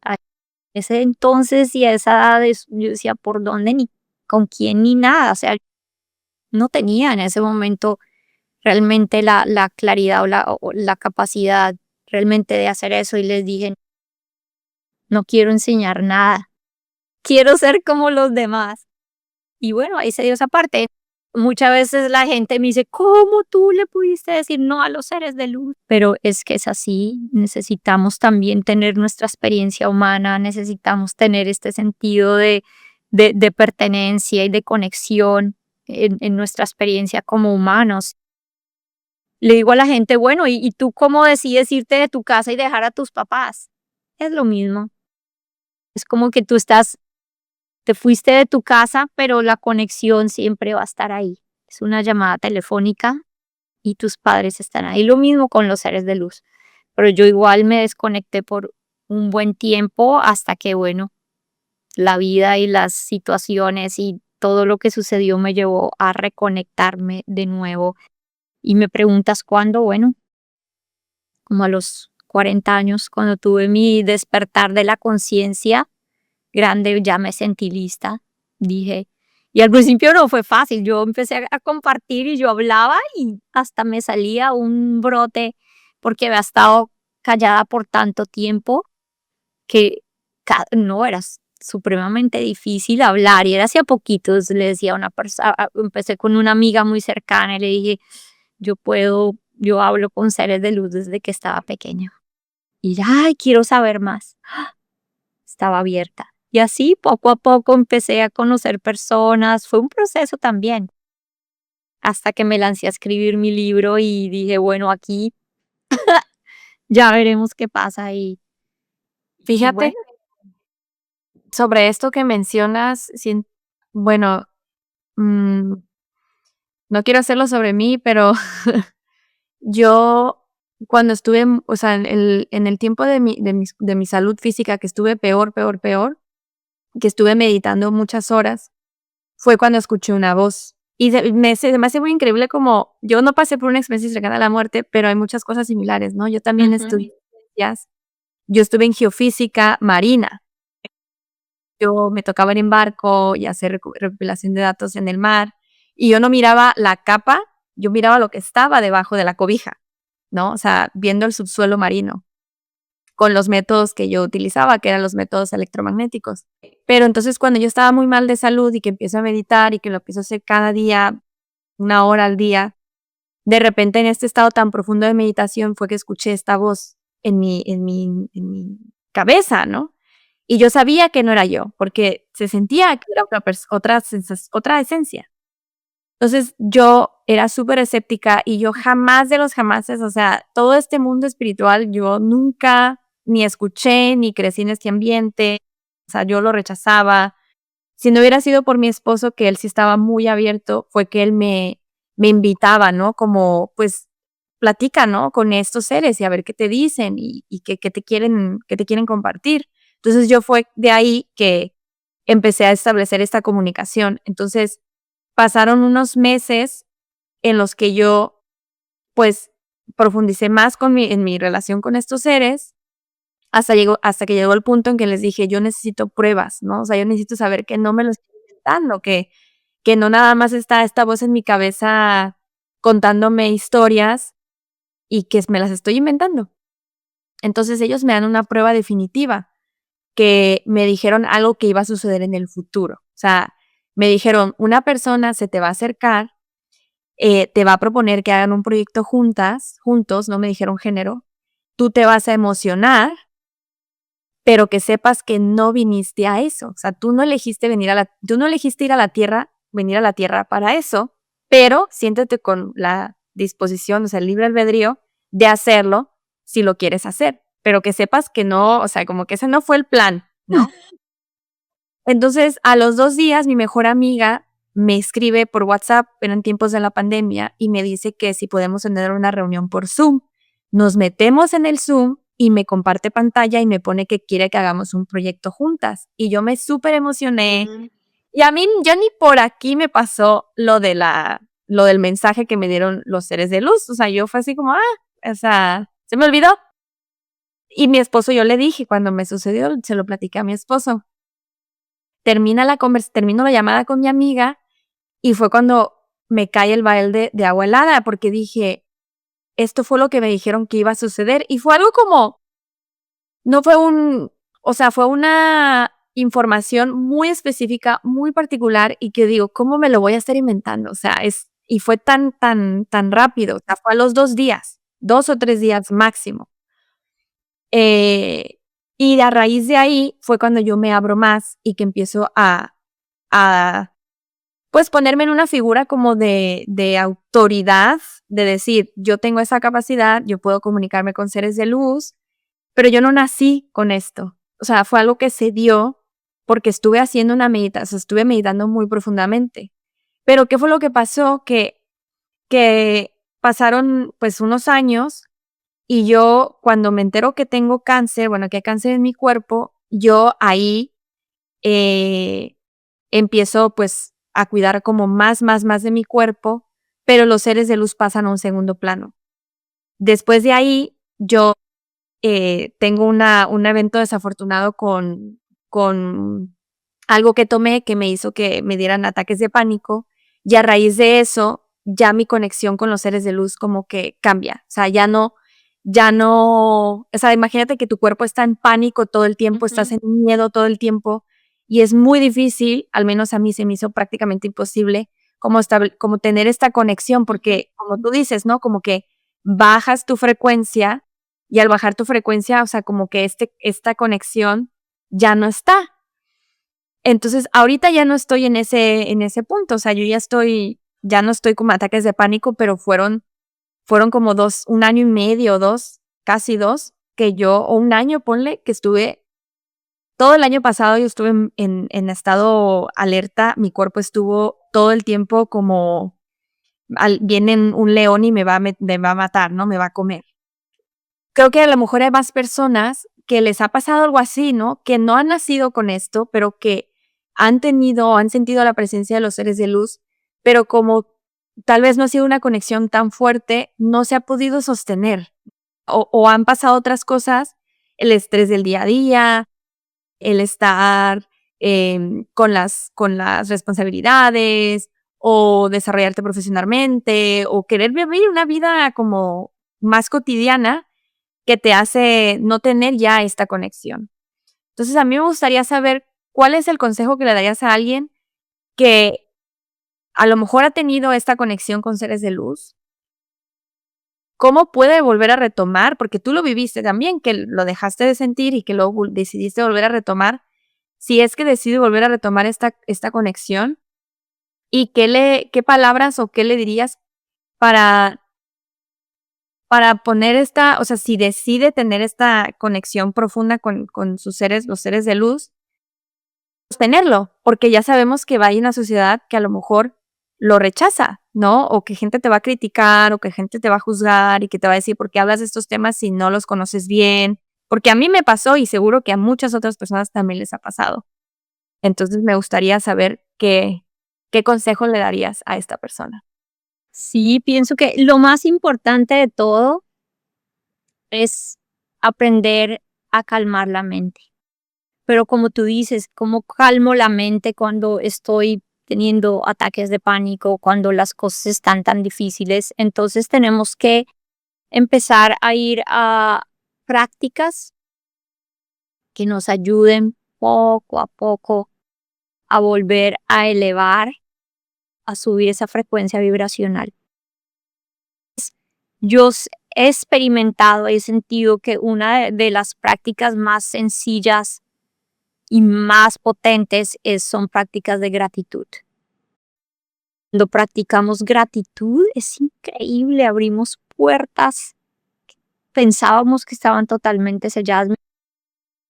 ese entonces y a esa edad yo decía, ¿por dónde ni con quién ni nada? O sea, no tenía en ese momento realmente la claridad o la capacidad realmente de hacer eso y les dije, no quiero enseñar nada, quiero ser como los demás. Y bueno, ahí se dio esa parte. Muchas veces la gente me dice, ¿cómo tú le pudiste decir no a los seres de luz? Pero es que es así, necesitamos también tener nuestra experiencia humana, necesitamos tener este sentido de pertenencia y de conexión en nuestra experiencia como humanos. Le digo a la gente, bueno, ¿y tú cómo decides irte de tu casa y dejar a tus papás? Es lo mismo. Es como que te fuiste de tu casa, pero la conexión siempre va a estar ahí. Es una llamada telefónica y tus padres están ahí. Lo mismo con los seres de luz. Pero yo igual me desconecté por un buen tiempo hasta que, bueno, la vida y las situaciones y todo lo que sucedió me llevó a reconectarme de nuevo. Y me preguntas cuándo, bueno, como a los 40 años, cuando tuve mi despertar de la conciencia grande, ya me sentí lista, dije. Y al principio no fue fácil, yo empecé a compartir y yo hablaba y hasta me salía un brote porque había estado callada por tanto tiempo que no era supremamente difícil hablar y era hace poquitos, le decía a una persona, empecé con una amiga muy cercana y le dije, yo hablo con seres de luz desde que estaba pequeña. Y ella, ay, quiero saber más. Estaba abierta. Y así poco a poco empecé a conocer personas. Fue un proceso también, hasta que me lancé a escribir mi libro y dije, bueno, aquí ya veremos qué pasa. Y Fíjate, bueno, sobre esto que mencionas, bueno, mm, no quiero hacerlo sobre mí, pero yo cuando estuve, o sea, en el tiempo de mi salud física, que estuve peor, peor, peor, que estuve meditando muchas horas, fue cuando escuché una voz. Y se me hace muy increíble como yo no pasé por una experiencia cercana a la muerte, pero hay muchas cosas similares, ¿no? Yo también ujú, estudié ciencias, yo estuve en geofísica marina. Yo me tocaba ir en barco y hacer recopilación de datos en el mar, y yo no miraba la capa, yo miraba lo que estaba debajo de la cobija, ¿no? O sea, viendo el subsuelo marino, con los métodos que yo utilizaba, que eran los métodos electromagnéticos. Pero entonces, cuando yo estaba muy mal de salud y que empiezo a meditar y que lo empiezo a hacer cada día, 1 hora al día, de repente, en este estado tan profundo de meditación, fue que escuché esta voz en mi cabeza, ¿no? Y yo sabía que no era yo, porque se sentía que era otra esencia. Entonces, yo era súper escéptica y yo jamás de los jamases, o sea, todo este mundo espiritual, yo nunca ni escuché, ni crecí en este ambiente, o sea, yo lo rechazaba. Si no hubiera sido por mi esposo, que él sí estaba muy abierto, fue que él me invitaba, ¿no? Como, pues, platica, ¿no? Con estos seres y a ver qué te dicen y qué te quieren compartir. Entonces, yo fue de ahí que empecé a establecer esta comunicación. Entonces, pasaron unos meses en los que yo, pues, profundicé más en mi relación con estos seres, hasta que llegó el punto en que les dije: "Yo necesito pruebas", ¿no? O sea, yo necesito saber que no me lo estoy inventando, que no nada más está esta voz en mi cabeza contándome historias y que me las estoy inventando. Entonces, ellos me dan una prueba definitiva, que me dijeron algo que iba a suceder en el futuro. O sea, me dijeron: "Una persona se te va a acercar, te va a proponer que hagan un proyecto juntos", no me dijeron género, "tú te vas a emocionar, pero que sepas que no viniste a eso. O sea, tú no elegiste ir a la Tierra, venir a la Tierra para eso, pero siéntete con la disposición, o sea, el libre albedrío de hacerlo si lo quieres hacer, pero que sepas que no, o sea, como que ese no fue el plan, ¿no?". Entonces, a los 2 días, mi mejor amiga me escribe por WhatsApp, eran tiempos de la pandemia, y me dice que si podemos tener una reunión por Zoom. Nos metemos en el Zoom y me comparte pantalla y me pone que quiere que hagamos un proyecto juntas. Y yo me superemocioné. mm. Y a mí ya ni por aquí me pasó lo del mensaje que me dieron los seres de luz. O sea, yo fue así como, o sea, se me olvidó. Y mi esposo, yo le dije, cuando me sucedió, se lo platiqué a mi esposo. Termino la llamada con mi amiga y fue cuando me cae el balde de agua helada, porque dije: "Esto fue lo que me dijeron que iba a suceder", y fue algo como no fue o sea, fue una información muy específica, muy particular, y que digo: "¿Cómo me lo voy a estar inventando?". O sea, y fue tan, tan, tan rápido, o sea, fue a los 2 días, 2 o 3 días máximo. Eh, y a raíz de ahí fue cuando yo me abro más y que empiezo a pues, ponerme en una figura como de autoridad de decir, yo tengo esa capacidad, yo puedo comunicarme con seres de luz, pero yo no nací con esto. O sea, fue algo que se dio porque estuve haciendo una meditación, estuve meditando muy profundamente. Pero ¿qué fue lo que pasó? Que pasaron pues unos años y yo cuando me entero que tengo cáncer, bueno, que hay cáncer en mi cuerpo, yo ahí empiezo pues a cuidar como más de mi cuerpo, pero los seres de luz pasan a un segundo plano. Después de ahí, yo tengo un evento desafortunado con algo que tomé que me hizo que me dieran ataques de pánico y a raíz de eso ya mi conexión con los seres de luz como que cambia. O sea, o sea, imagínate que tu cuerpo está en pánico todo el tiempo, estás en miedo todo el tiempo y es muy difícil, al menos a mí se me hizo prácticamente imposible, como tener esta conexión, porque como tú dices, ¿no? Como que bajas tu frecuencia y al bajar tu frecuencia, o sea, como que esta conexión ya no está. Entonces, ahorita ya no estoy en ese punto, o sea, ya no estoy con ataques de pánico, pero fueron como 1 año y medio, 2, casi 2, o 1 año, ponle, que estuve, todo el año pasado yo estuve en estado alerta, mi cuerpo estuvo todo el tiempo como, viene un león y me va a matar, ¿no? Me va a comer. Creo que a lo mejor hay más personas que les ha pasado algo así, ¿no? Que no han nacido con esto, pero que han sentido la presencia de los seres de luz, pero como tal vez no ha sido una conexión tan fuerte, no se ha podido sostener. O han pasado otras cosas, el estrés del día a día, el estar con las responsabilidades, o desarrollarte profesionalmente, o querer vivir una vida como más cotidiana que te hace no tener ya esta conexión. Entonces, a mí me gustaría saber cuál es el consejo que le darías a alguien que a lo mejor ha tenido esta conexión con seres de luz. ¿Cómo puede volver a retomar? Porque tú lo viviste también, que lo dejaste de sentir y que luego decidiste volver a retomar. Si es que decides volver a retomar esta conexión, ¿y qué palabras o qué le dirías para poner o sea, si decide tener esta conexión profunda con los seres de luz, sostenerlo? Porque ya sabemos que va a ir una sociedad que a lo mejor lo rechaza, ¿no? O que gente te va a criticar, o que gente te va a juzgar y que te va a decir, ¿por qué hablas de estos temas si no los conoces bien? Porque a mí me pasó y seguro que a muchas otras personas también les ha pasado. Entonces me gustaría saber qué consejo le darías a esta persona. Sí, pienso que lo más importante de todo es aprender a calmar la mente. Pero como tú dices, ¿cómo calmo la mente cuando estoy teniendo ataques de pánico, cuando las cosas están tan difíciles? Entonces tenemos que empezar a ir a prácticas que nos ayuden poco a poco a volver a elevar, a subir esa frecuencia vibracional. He experimentado, he sentido que una de las prácticas más sencillas y más potentes son prácticas de gratitud. Cuando practicamos gratitud es increíble, abrimos puertas que pensábamos que estaban totalmente selladas.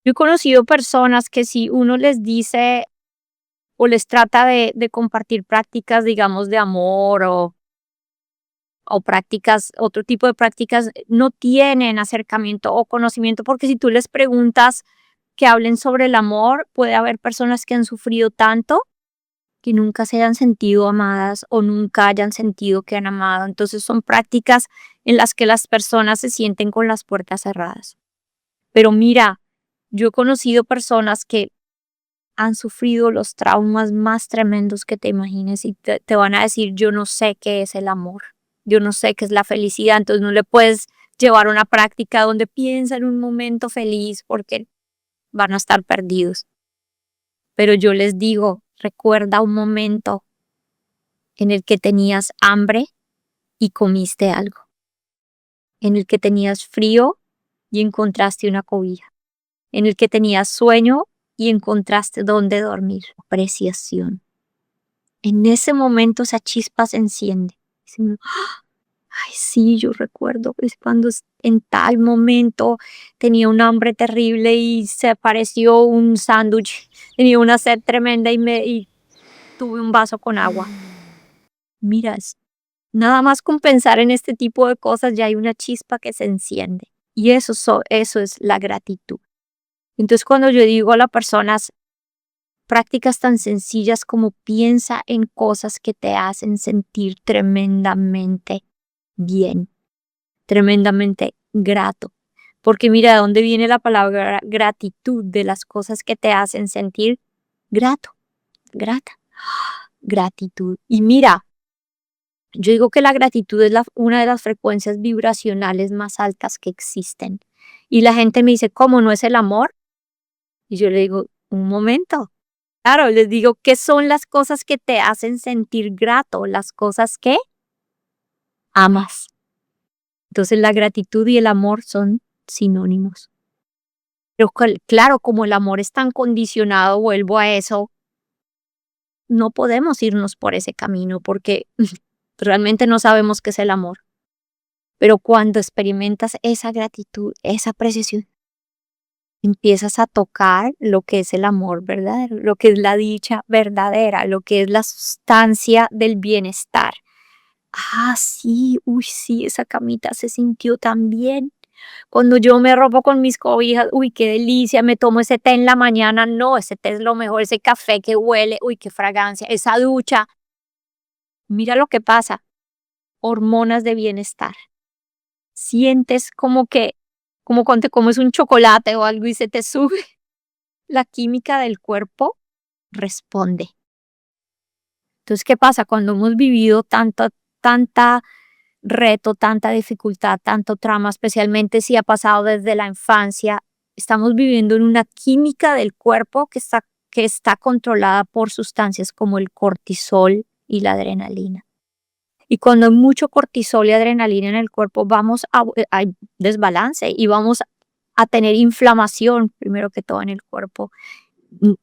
Yo he conocido personas que si uno les dice o les trata de compartir prácticas, digamos, de amor o prácticas, otro tipo de prácticas, no tienen acercamiento o conocimiento, porque si tú les preguntas que hablen sobre el amor, puede haber personas que han sufrido tanto que nunca se hayan sentido amadas o nunca hayan sentido que han amado. Entonces son prácticas en las que las personas se sienten con las puertas cerradas. Pero mira, yo he conocido personas que han sufrido los traumas más tremendos que te imagines y te van a decir, yo no sé qué es el amor, yo no sé qué es la felicidad, entonces no le puedes llevar una práctica donde piensa en un momento feliz porque van a estar perdidos. Pero yo les digo, recuerda un momento en el que tenías hambre y comiste algo, en el que tenías frío y encontraste una cobija, en el que tenías sueño y encontraste dónde dormir. Apreciación. En ese momento esa chispa se enciende. Dice uno, ¡ah! Ay, sí, yo recuerdo es cuando en tal momento tenía un hambre terrible y se apareció un sándwich, tenía una sed tremenda y tuve un vaso con agua. Mira, nada más con pensar en este tipo de cosas ya hay una chispa que se enciende. Y eso es la gratitud. Entonces, cuando yo digo a las personas prácticas tan sencillas como piensa en cosas que te hacen sentir tremendamente bien, tremendamente grato. Porque mira, ¿de dónde viene la palabra gratitud? De las cosas que te hacen sentir grato, grata, gratitud. Y mira, yo digo que la gratitud es una de las frecuencias vibracionales más altas que existen. Y la gente me dice, ¿cómo no es el amor? Y yo le digo, un momento. Claro, les digo, ¿qué son las cosas que te hacen sentir grato? Las cosas que amas. Entonces la gratitud y el amor son sinónimos. Pero claro, como el amor es tan condicionado, vuelvo a eso, no podemos irnos por ese camino porque realmente no sabemos qué es el amor. Pero cuando experimentas esa gratitud, esa apreciación, empiezas a tocar lo que es el amor verdadero, lo que es la dicha verdadera, lo que es la sustancia del bienestar. Ah, sí, uy, sí, esa camita se sintió tan bien. Cuando yo me ropo con mis cobijas, uy, qué delicia, me tomo ese té en la mañana, no, ese té es lo mejor, ese café que huele, uy, qué fragancia, esa ducha. Mira lo que pasa, hormonas de bienestar. Sientes como cuando te comes un chocolate o algo y se te sube, la química del cuerpo responde. Entonces, ¿qué pasa? Cuando hemos vivido tanta reto, tanta dificultad, tanto trauma, especialmente si ha pasado desde la infancia, estamos viviendo en una química del cuerpo que está controlada por sustancias como el cortisol y la adrenalina. Y cuando hay mucho cortisol y adrenalina en el cuerpo, hay desbalance y vamos a tener inflamación, primero que todo, en el cuerpo. Mm,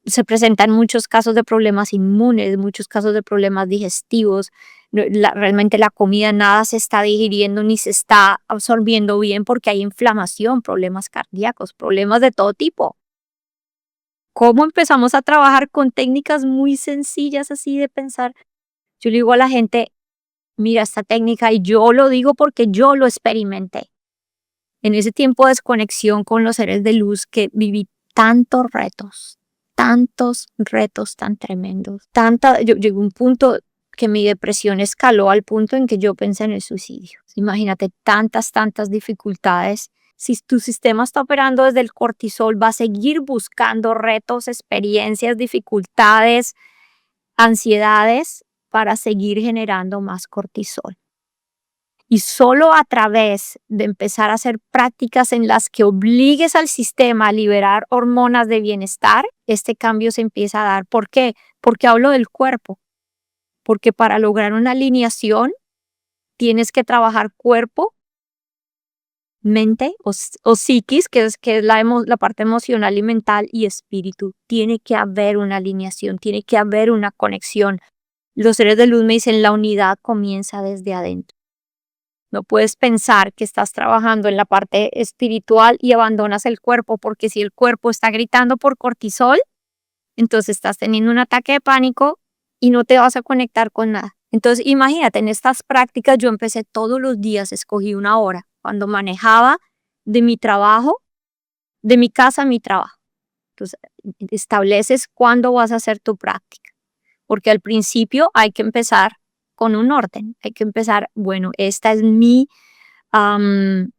Se presentan muchos casos de problemas inmunes, muchos casos de problemas digestivos. Realmente la comida nada se está digiriendo ni se está absorbiendo bien porque hay inflamación, problemas cardíacos, problemas de todo tipo. ¿Cómo empezamos a trabajar con técnicas muy sencillas así de pensar? Yo le digo a la gente, mira esta técnica y yo lo digo porque yo lo experimenté. En ese tiempo de desconexión con los seres de luz que viví tantos retos tan tremendos, yo llegué a un punto que mi depresión escaló al punto en que yo pensé en el suicidio. Imagínate tantas dificultades. Si tu sistema está operando desde el cortisol, va a seguir buscando retos, experiencias, dificultades, ansiedades para seguir generando más cortisol. Y solo a través de empezar a hacer prácticas en las que obligues al sistema a liberar hormonas de bienestar, este cambio se empieza a dar. ¿Por qué? Porque hablo del cuerpo. Porque para lograr una alineación tienes que trabajar cuerpo, mente o psiquis, que es la parte emocional y mental, y espíritu. Tiene que haber una alineación, tiene que haber una conexión. Los seres de luz me dicen, la unidad comienza desde adentro. No puedes pensar que estás trabajando en la parte espiritual y abandonas el cuerpo, porque si el cuerpo está gritando por cortisol, entonces estás teniendo un ataque de pánico y no te vas a conectar con nada. Entonces, imagínate, en estas prácticas yo empecé todos los días, escogí una hora, cuando manejaba de mi trabajo, de mi casa a mi trabajo. Entonces, estableces cuándo vas a hacer tu práctica, porque al principio hay que empezar con un orden, hay que empezar, bueno, esta es am,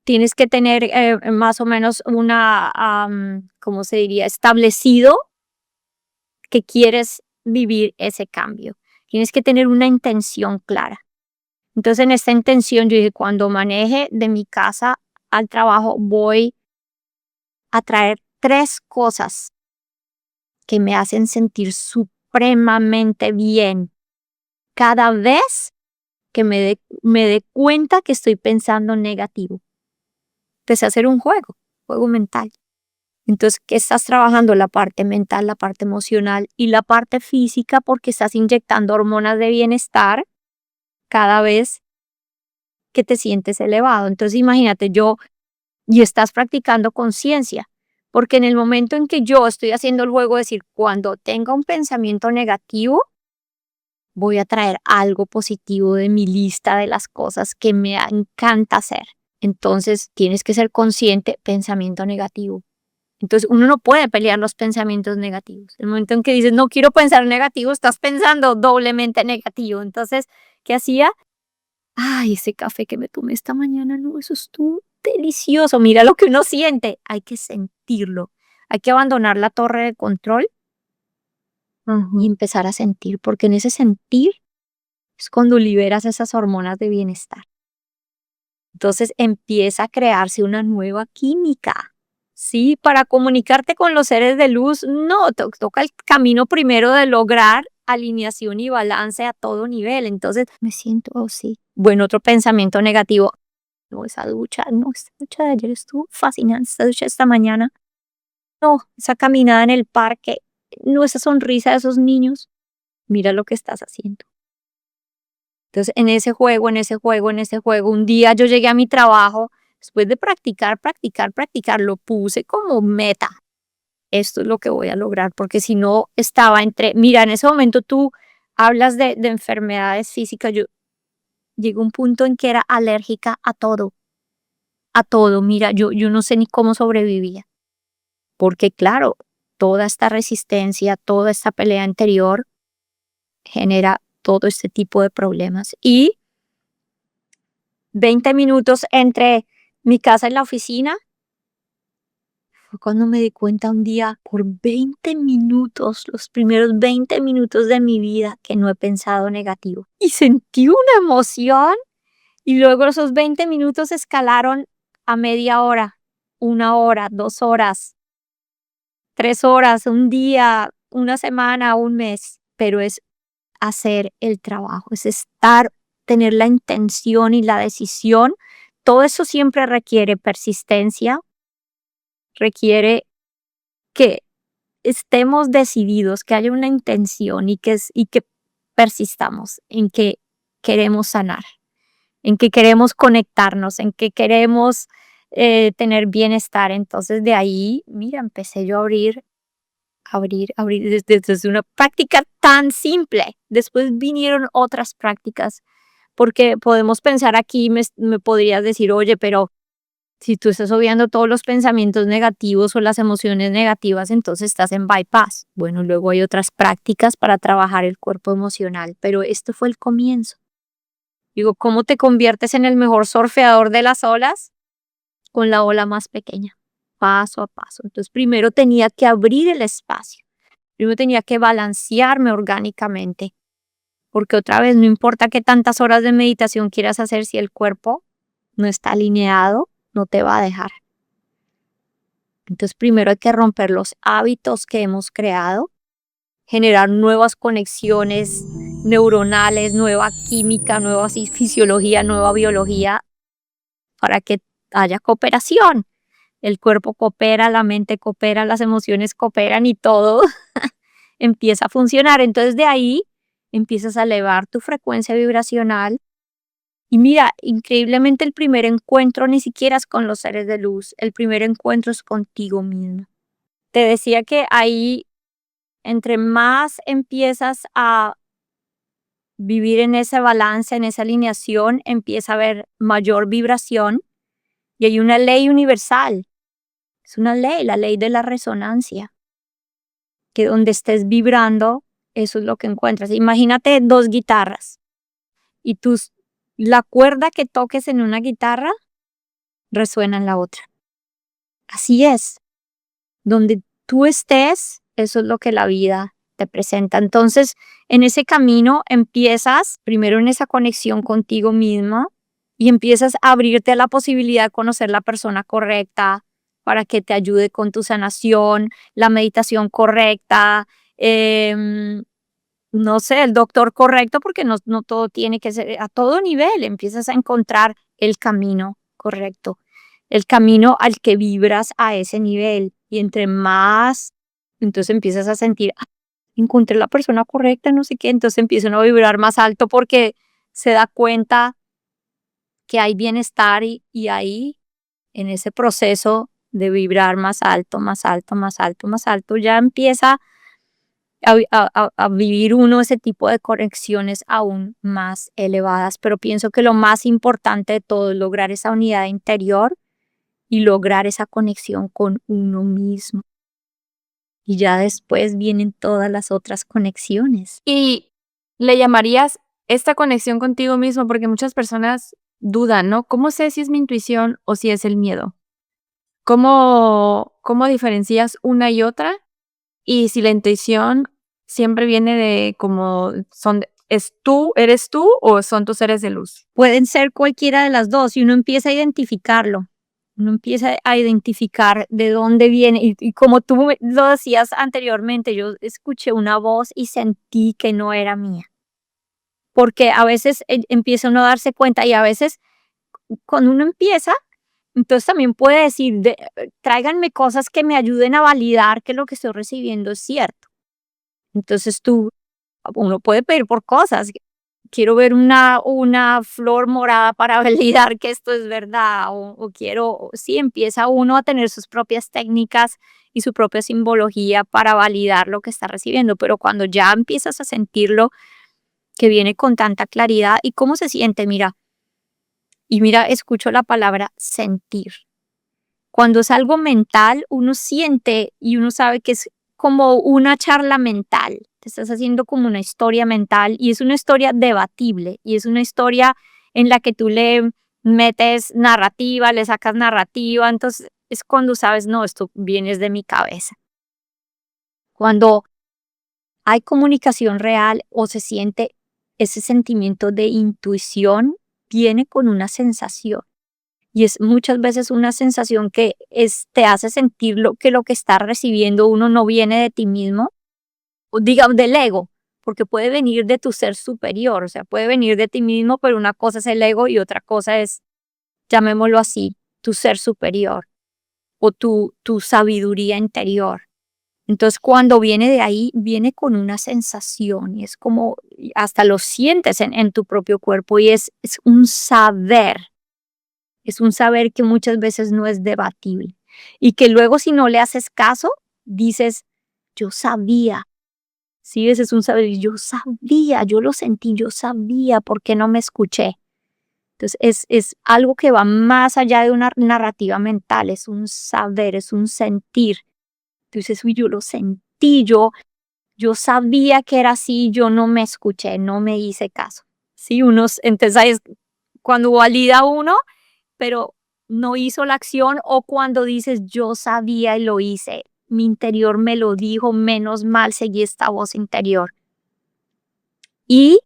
tienes que tener más o menos ¿cómo se diría? Establecido que quieres vivir ese cambio. Tienes que tener una intención clara. Entonces, en esta intención, yo dije, cuando maneje de mi casa al trabajo, voy a traer 3 cosas que me hacen sentir supremamente bien cada vez que me dé cuenta que estoy pensando negativo. Empecé a hacer un juego mental. Entonces, ¿qué estás trabajando? La parte mental, la parte emocional y la parte física porque estás inyectando hormonas de bienestar cada vez que te sientes elevado. Entonces imagínate y estás practicando conciencia, porque en el momento en que yo estoy haciendo el juego, de decir, cuando tenga un pensamiento negativo, voy a traer algo positivo de mi lista de las cosas que me encanta hacer. Entonces tienes que ser consciente, pensamiento negativo. Entonces uno no puede pelear los pensamientos negativos. El momento en que dices, no quiero pensar negativo, estás pensando doblemente negativo. Entonces, ¿qué hacía? Ay, ese café que me tomé esta mañana, no, eso estuvo delicioso. Mira lo que uno siente. Hay que sentirlo. Hay que abandonar la torre de control y empezar a sentir, porque en ese sentir es cuando liberas esas hormonas de bienestar. Entonces empieza a crearse una nueva química. Sí, para comunicarte con los seres de luz, no, toca el camino primero de lograr alineación y balance a todo nivel. Entonces me siento así. Bueno, otro pensamiento negativo. No, esa ducha de ayer estuvo fascinante, esa ducha de esta mañana. No, esa caminada en el parque, no, esa sonrisa de esos niños. Mira lo que estás haciendo. Entonces, en ese juego, un día yo llegué a mi trabajo, después de practicar, lo puse como meta. Esto es lo que voy a lograr, porque si no estaba mira, en ese momento tú hablas de enfermedades físicas, yo llegué a un punto en que era alérgica a todo, mira, yo no sé ni cómo sobrevivía, porque claro, toda esta resistencia, toda esta pelea interior genera todo este tipo de problemas. Y 20 minutos entre mi casa y la oficina, fue cuando me di cuenta un día, por 20 minutos, los primeros 20 minutos de mi vida, que no he pensado negativo. Y sentí una emoción y luego esos 20 minutos escalaron a media hora, 1 hora, 2 horas, 3 horas, un día, una semana, un mes. Pero es hacer el trabajo, es tener la intención y la decisión. Todo eso siempre requiere persistencia, requiere que estemos decididos, que haya una intención y que persistamos en que queremos sanar, en que queremos conectarnos, en que queremos tener bienestar. Entonces de ahí, mira, empecé yo a abrir desde una práctica tan simple. Después vinieron otras prácticas, porque podemos pensar aquí, me podrías decir, oye, pero si tú estás obviando todos los pensamientos negativos o las emociones negativas, entonces estás en bypass. Bueno, luego hay otras prácticas para trabajar el cuerpo emocional, pero esto fue el comienzo. Digo, ¿cómo te conviertes en el mejor surfeador de las olas? Con la ola más pequeña, paso a paso. Entonces, primero tenía que abrir el espacio. Primero tenía que balancearme orgánicamente, porque otra vez, no importa qué tantas horas de meditación quieras hacer, si el cuerpo no está alineado, no te va a dejar. Entonces, primero hay que romper los hábitos que hemos creado, generar nuevas conexiones neuronales, nueva química, nueva fisiología, nueva biología, para que haya cooperación. El cuerpo coopera, la mente coopera, las emociones cooperan y todo empieza a funcionar. Entonces de ahí empiezas a elevar tu frecuencia vibracional. Y mira, increíblemente el primer encuentro ni siquiera es con los seres de luz, el primer encuentro es contigo mismo. Te decía que ahí, entre más empiezas a vivir en ese balance, en esa alineación, empieza a haber mayor vibración y hay una ley universal. Es una ley, la ley de la resonancia, que donde estés vibrando, eso es lo que encuentras. Imagínate dos guitarras y la cuerda que toques en una guitarra resuena en la otra. Así es. Donde tú estés, eso es lo que la vida te presenta. Entonces, en ese camino empiezas primero en esa conexión contigo misma y empiezas a abrirte a la posibilidad de conocer la persona correcta para que te ayude con tu sanación, la meditación correcta, no sé, el doctor correcto, porque no todo tiene que ser a todo nivel. Empiezas a encontrar el camino correcto, el camino al que vibras a ese nivel. Y entre más, entonces empiezas a sentir, encontré la persona correcta, no sé qué, entonces empiezan a vibrar más alto porque se da cuenta que hay bienestar y ahí, en ese proceso de vibrar más alto, más alto, más alto, más alto, ya empieza a vivir uno ese tipo de conexiones aún más elevadas. Pero pienso que lo más importante de todo es lograr esa unidad interior y lograr esa conexión con uno mismo. Y ya después vienen todas las otras conexiones. ¿Y le llamarías esta conexión contigo mismo? Porque muchas personas dudan, ¿no? ¿Cómo sé si es mi intuición o si es el miedo? ¿Cómo diferencias una y otra? Y si la intuición siempre viene de como ¿eres tú o son tus seres de luz? Pueden ser cualquiera de las dos y uno empieza a identificarlo. Uno empieza a identificar de dónde viene y como tú lo decías anteriormente, yo escuché una voz y sentí que no era mía. Porque a veces empieza uno a darse cuenta y a veces cuando uno empieza, entonces también puede decir, tráiganme cosas que me ayuden a validar que lo que estoy recibiendo es cierto. Entonces uno puede pedir por cosas. Quiero ver una flor morada para validar que esto es verdad, sí, empieza uno a tener sus propias técnicas y su propia simbología para validar lo que está recibiendo, pero cuando ya empiezas a sentirlo, que viene con tanta claridad, ¿y cómo se siente? Mira, escucho la palabra sentir. Cuando es algo mental, uno siente y uno sabe que es como una charla mental. Te estás haciendo como una historia mental y es una historia debatible y es una historia en la que tú le metes narrativa, le sacas narrativa. Entonces es cuando sabes, no, esto viene de mi cabeza. Cuando hay comunicación real o se siente ese sentimiento de intuición, viene con una sensación. Y es muchas veces una sensación que te hace sentir lo que estás recibiendo uno no viene de ti mismo, o digamos del ego, porque puede venir de tu ser superior, o sea, puede venir de ti mismo, pero una cosa es el ego y otra cosa es, llamémoslo así, tu ser superior o tu sabiduría interior. Entonces, cuando viene de ahí, viene con una sensación y es como, hasta lo sientes en tu propio cuerpo y es un saber. Es un saber que muchas veces no es debatible y que luego si no le haces caso, dices, yo sabía. Sí, ese es un saber, yo sabía, yo lo sentí, yo sabía, ¿por qué no me escuché? Entonces es algo que va más allá de una narrativa mental, es un saber, es un sentir. Entonces, uy, yo lo sentí, yo sabía que era así, yo no me escuché, no me hice caso. Sí, entonces ahí es cuando valida uno pero no hizo la acción o cuando dices yo sabía y lo hice, mi interior me lo dijo, menos mal seguí esta voz interior. Y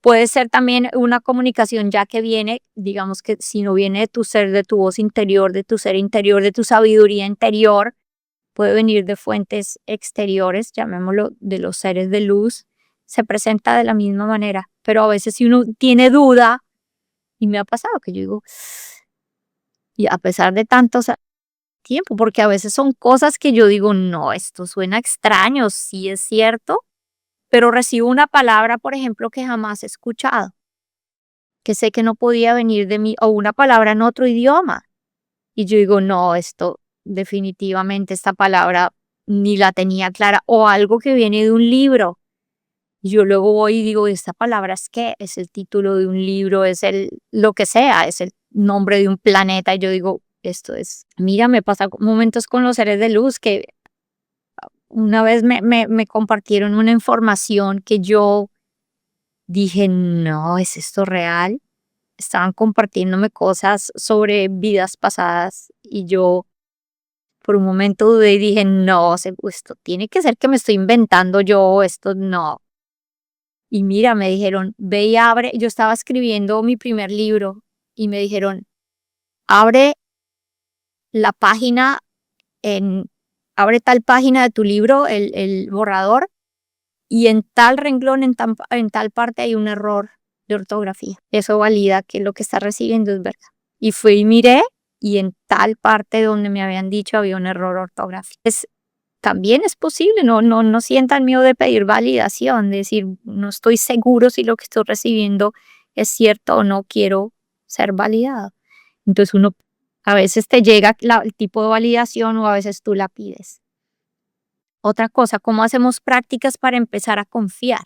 puede ser también una comunicación ya que viene, digamos que si no viene de tu ser, de tu voz interior, de tu ser interior, de tu sabiduría interior, puede venir de fuentes exteriores, llamémoslo de los seres de luz, se presenta de la misma manera. Pero a veces si uno tiene duda, y me ha pasado que yo digo, y a pesar de tantos tiempo, porque a veces son cosas que yo digo, no, esto suena extraño, sí es cierto, pero recibo una palabra, por ejemplo, que jamás he escuchado, que sé que no podía venir de mí, o una palabra en otro idioma, y yo digo, no, esto definitivamente esta palabra ni la tenía clara, o algo que viene de un libro. Y yo luego voy y digo, ¿esta palabra es qué? Es el título de un libro, es lo que sea, es el nombre de un planeta. Y yo digo, esto es, mira, me pasa momentos con los seres de luz que una vez me compartieron una información que yo dije, no, ¿es esto real? Estaban compartiéndome cosas sobre vidas pasadas y yo por un momento dudé y dije, no, esto tiene que ser que me estoy inventando yo, esto no. Y mira, me dijeron, ve y abre, yo estaba escribiendo mi primer libro y me dijeron, abre la página abre tal página de tu libro, el borrador, y en tal renglón, en tal parte hay un error de ortografía. Eso valida que lo que estás recibiendo es verdad. Y fui y miré y en tal parte donde me habían dicho había un error ortográfico. también es posible, no sientan miedo de pedir validación, de decir, no estoy seguro si lo que estoy recibiendo es cierto o no, quiero ser validado. Entonces uno, a veces te llega el tipo de validación o a veces tú la pides. Otra cosa, ¿cómo hacemos prácticas para empezar a confiar?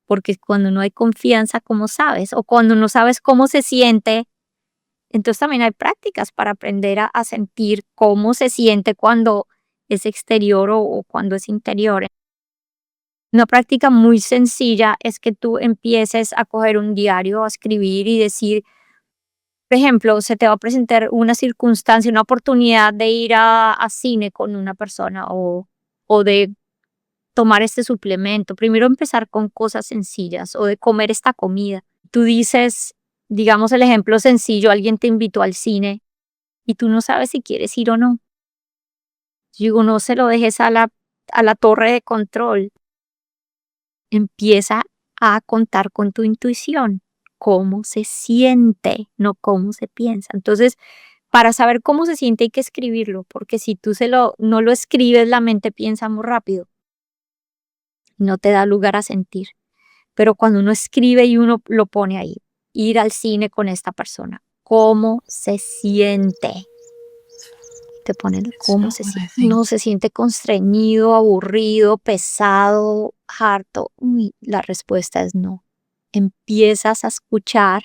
Porque cuando no hay confianza, ¿cómo sabes? O cuando no sabes cómo se siente, entonces también hay prácticas para aprender a sentir cómo se siente cuando es exterior o cuando es interior. Una práctica muy sencilla es que tú empieces a coger un diario, a escribir y decir, por ejemplo, se te va a presentar una circunstancia, una oportunidad de ir a cine con una persona o de tomar este suplemento. Primero empezar con cosas sencillas o de comer esta comida. Tú dices, digamos el ejemplo sencillo, alguien te invitó al cine y tú no sabes si quieres ir o no. Digo, no se lo dejes a la torre de control. Empieza a contar con tu intuición, cómo se siente, no cómo se piensa. Entonces, para saber cómo se siente hay que escribirlo, porque si tú no lo escribes, la mente piensa muy rápido, no te da lugar a sentir. Pero cuando uno escribe y uno lo pone ahí, ir al cine con esta persona, ¿cómo se siente? Te ponen cómo se siente. No se siente constreñido, aburrido, pesado, harto. Uy, la respuesta es no. Empiezas a escuchar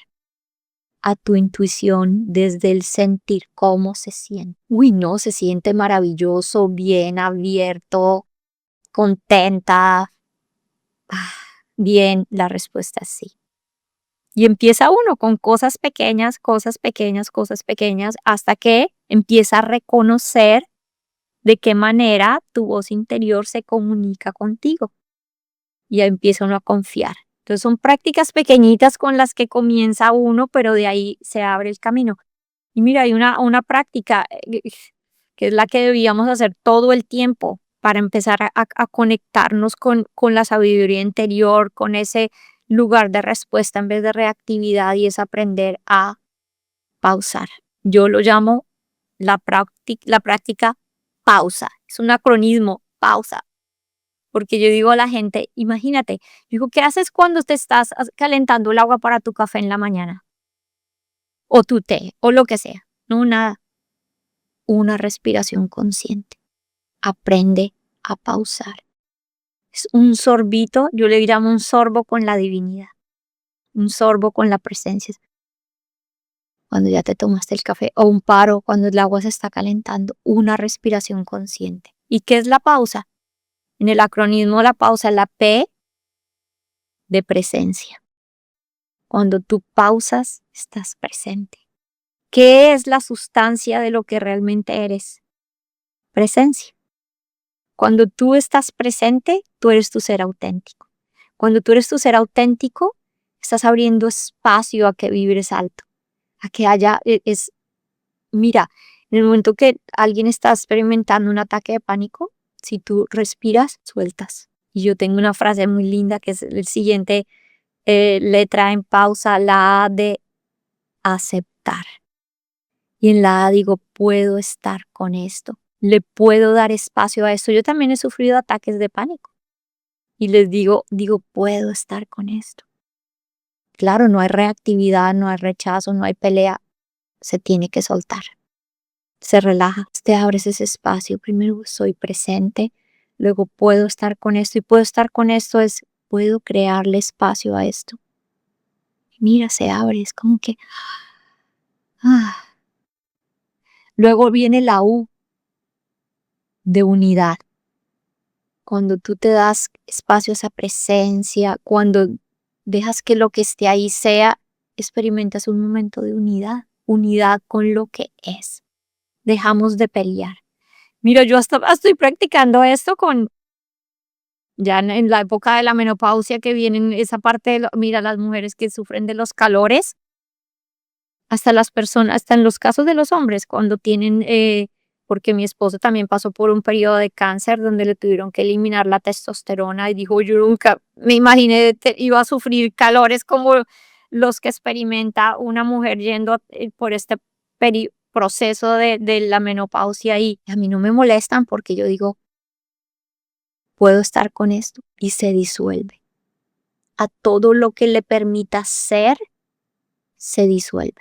a tu intuición desde el sentir cómo se siente. Uy, no, se siente maravilloso, bien abierto, contenta. Ah, bien, la respuesta es sí. Y empieza uno con cosas pequeñas, cosas pequeñas, cosas pequeñas, hasta que empieza a reconocer de qué manera tu voz interior se comunica contigo. Y ahí empieza uno a confiar. Entonces son prácticas pequeñitas con las que comienza uno, pero de ahí se abre el camino. Y mira, hay una práctica que es la que debíamos hacer todo el tiempo para empezar a conectarnos con la sabiduría interior, con ese lugar de respuesta en vez de reactividad, y es aprender a pausar. Yo lo llamo la práctica pausa. Es un acronismo, pausa. Porque yo digo a la gente, imagínate, digo, ¿qué haces cuando te estás calentando el agua para tu café en la mañana? O tu té, o lo que sea. No, nada. Una respiración consciente. Aprende a pausar. Es un sorbito, yo le llamo un sorbo con la divinidad. Un sorbo con la presencia. Cuando ya te tomaste el café, o un paro cuando el agua se está calentando. Una respiración consciente. ¿Y qué es la pausa? En el acronismo la pausa, la P de presencia. Cuando tú pausas, estás presente. ¿Qué es la sustancia de lo que realmente eres? Presencia. Cuando tú estás presente, tú eres tu ser auténtico. Cuando tú eres tu ser auténtico, estás abriendo espacio a que vibres alto, a que haya, mira, en el momento que alguien está experimentando un ataque de pánico, si tú respiras, sueltas. Y yo tengo una frase muy linda que es el siguiente letra en pausa, la A de aceptar. Y en la A digo, puedo estar con esto, le puedo dar espacio a esto. Yo también he sufrido ataques de pánico y les digo, puedo estar con esto. Claro, no hay reactividad, no hay rechazo, no hay pelea, se tiene que soltar. Se relaja, te abres ese espacio. Primero soy presente, luego puedo estar con esto, y puedo estar con esto es, puedo crearle espacio a esto. Mira, se abre, es como que... Ah. Luego viene la U de unidad. Cuando tú te das espacio a esa presencia, cuando dejas que lo que esté ahí sea, experimentas un momento de unidad, unidad con lo que es. Dejamos de pelear. Mira, yo hasta estoy practicando esto ya en la época de la menopausia, que vienen esa parte mira, las mujeres que sufren de los calores, hasta las personas, hasta en los casos de los hombres, cuando tienen, porque mi esposo también pasó por un periodo de cáncer donde le tuvieron que eliminar la testosterona y dijo, yo nunca me imaginé iba a sufrir calores como los que experimenta una mujer yendo por este proceso de la menopausia, y a mí no me molestan porque yo digo, puedo estar con esto, y se disuelve. A todo lo que le permita ser, se disuelve.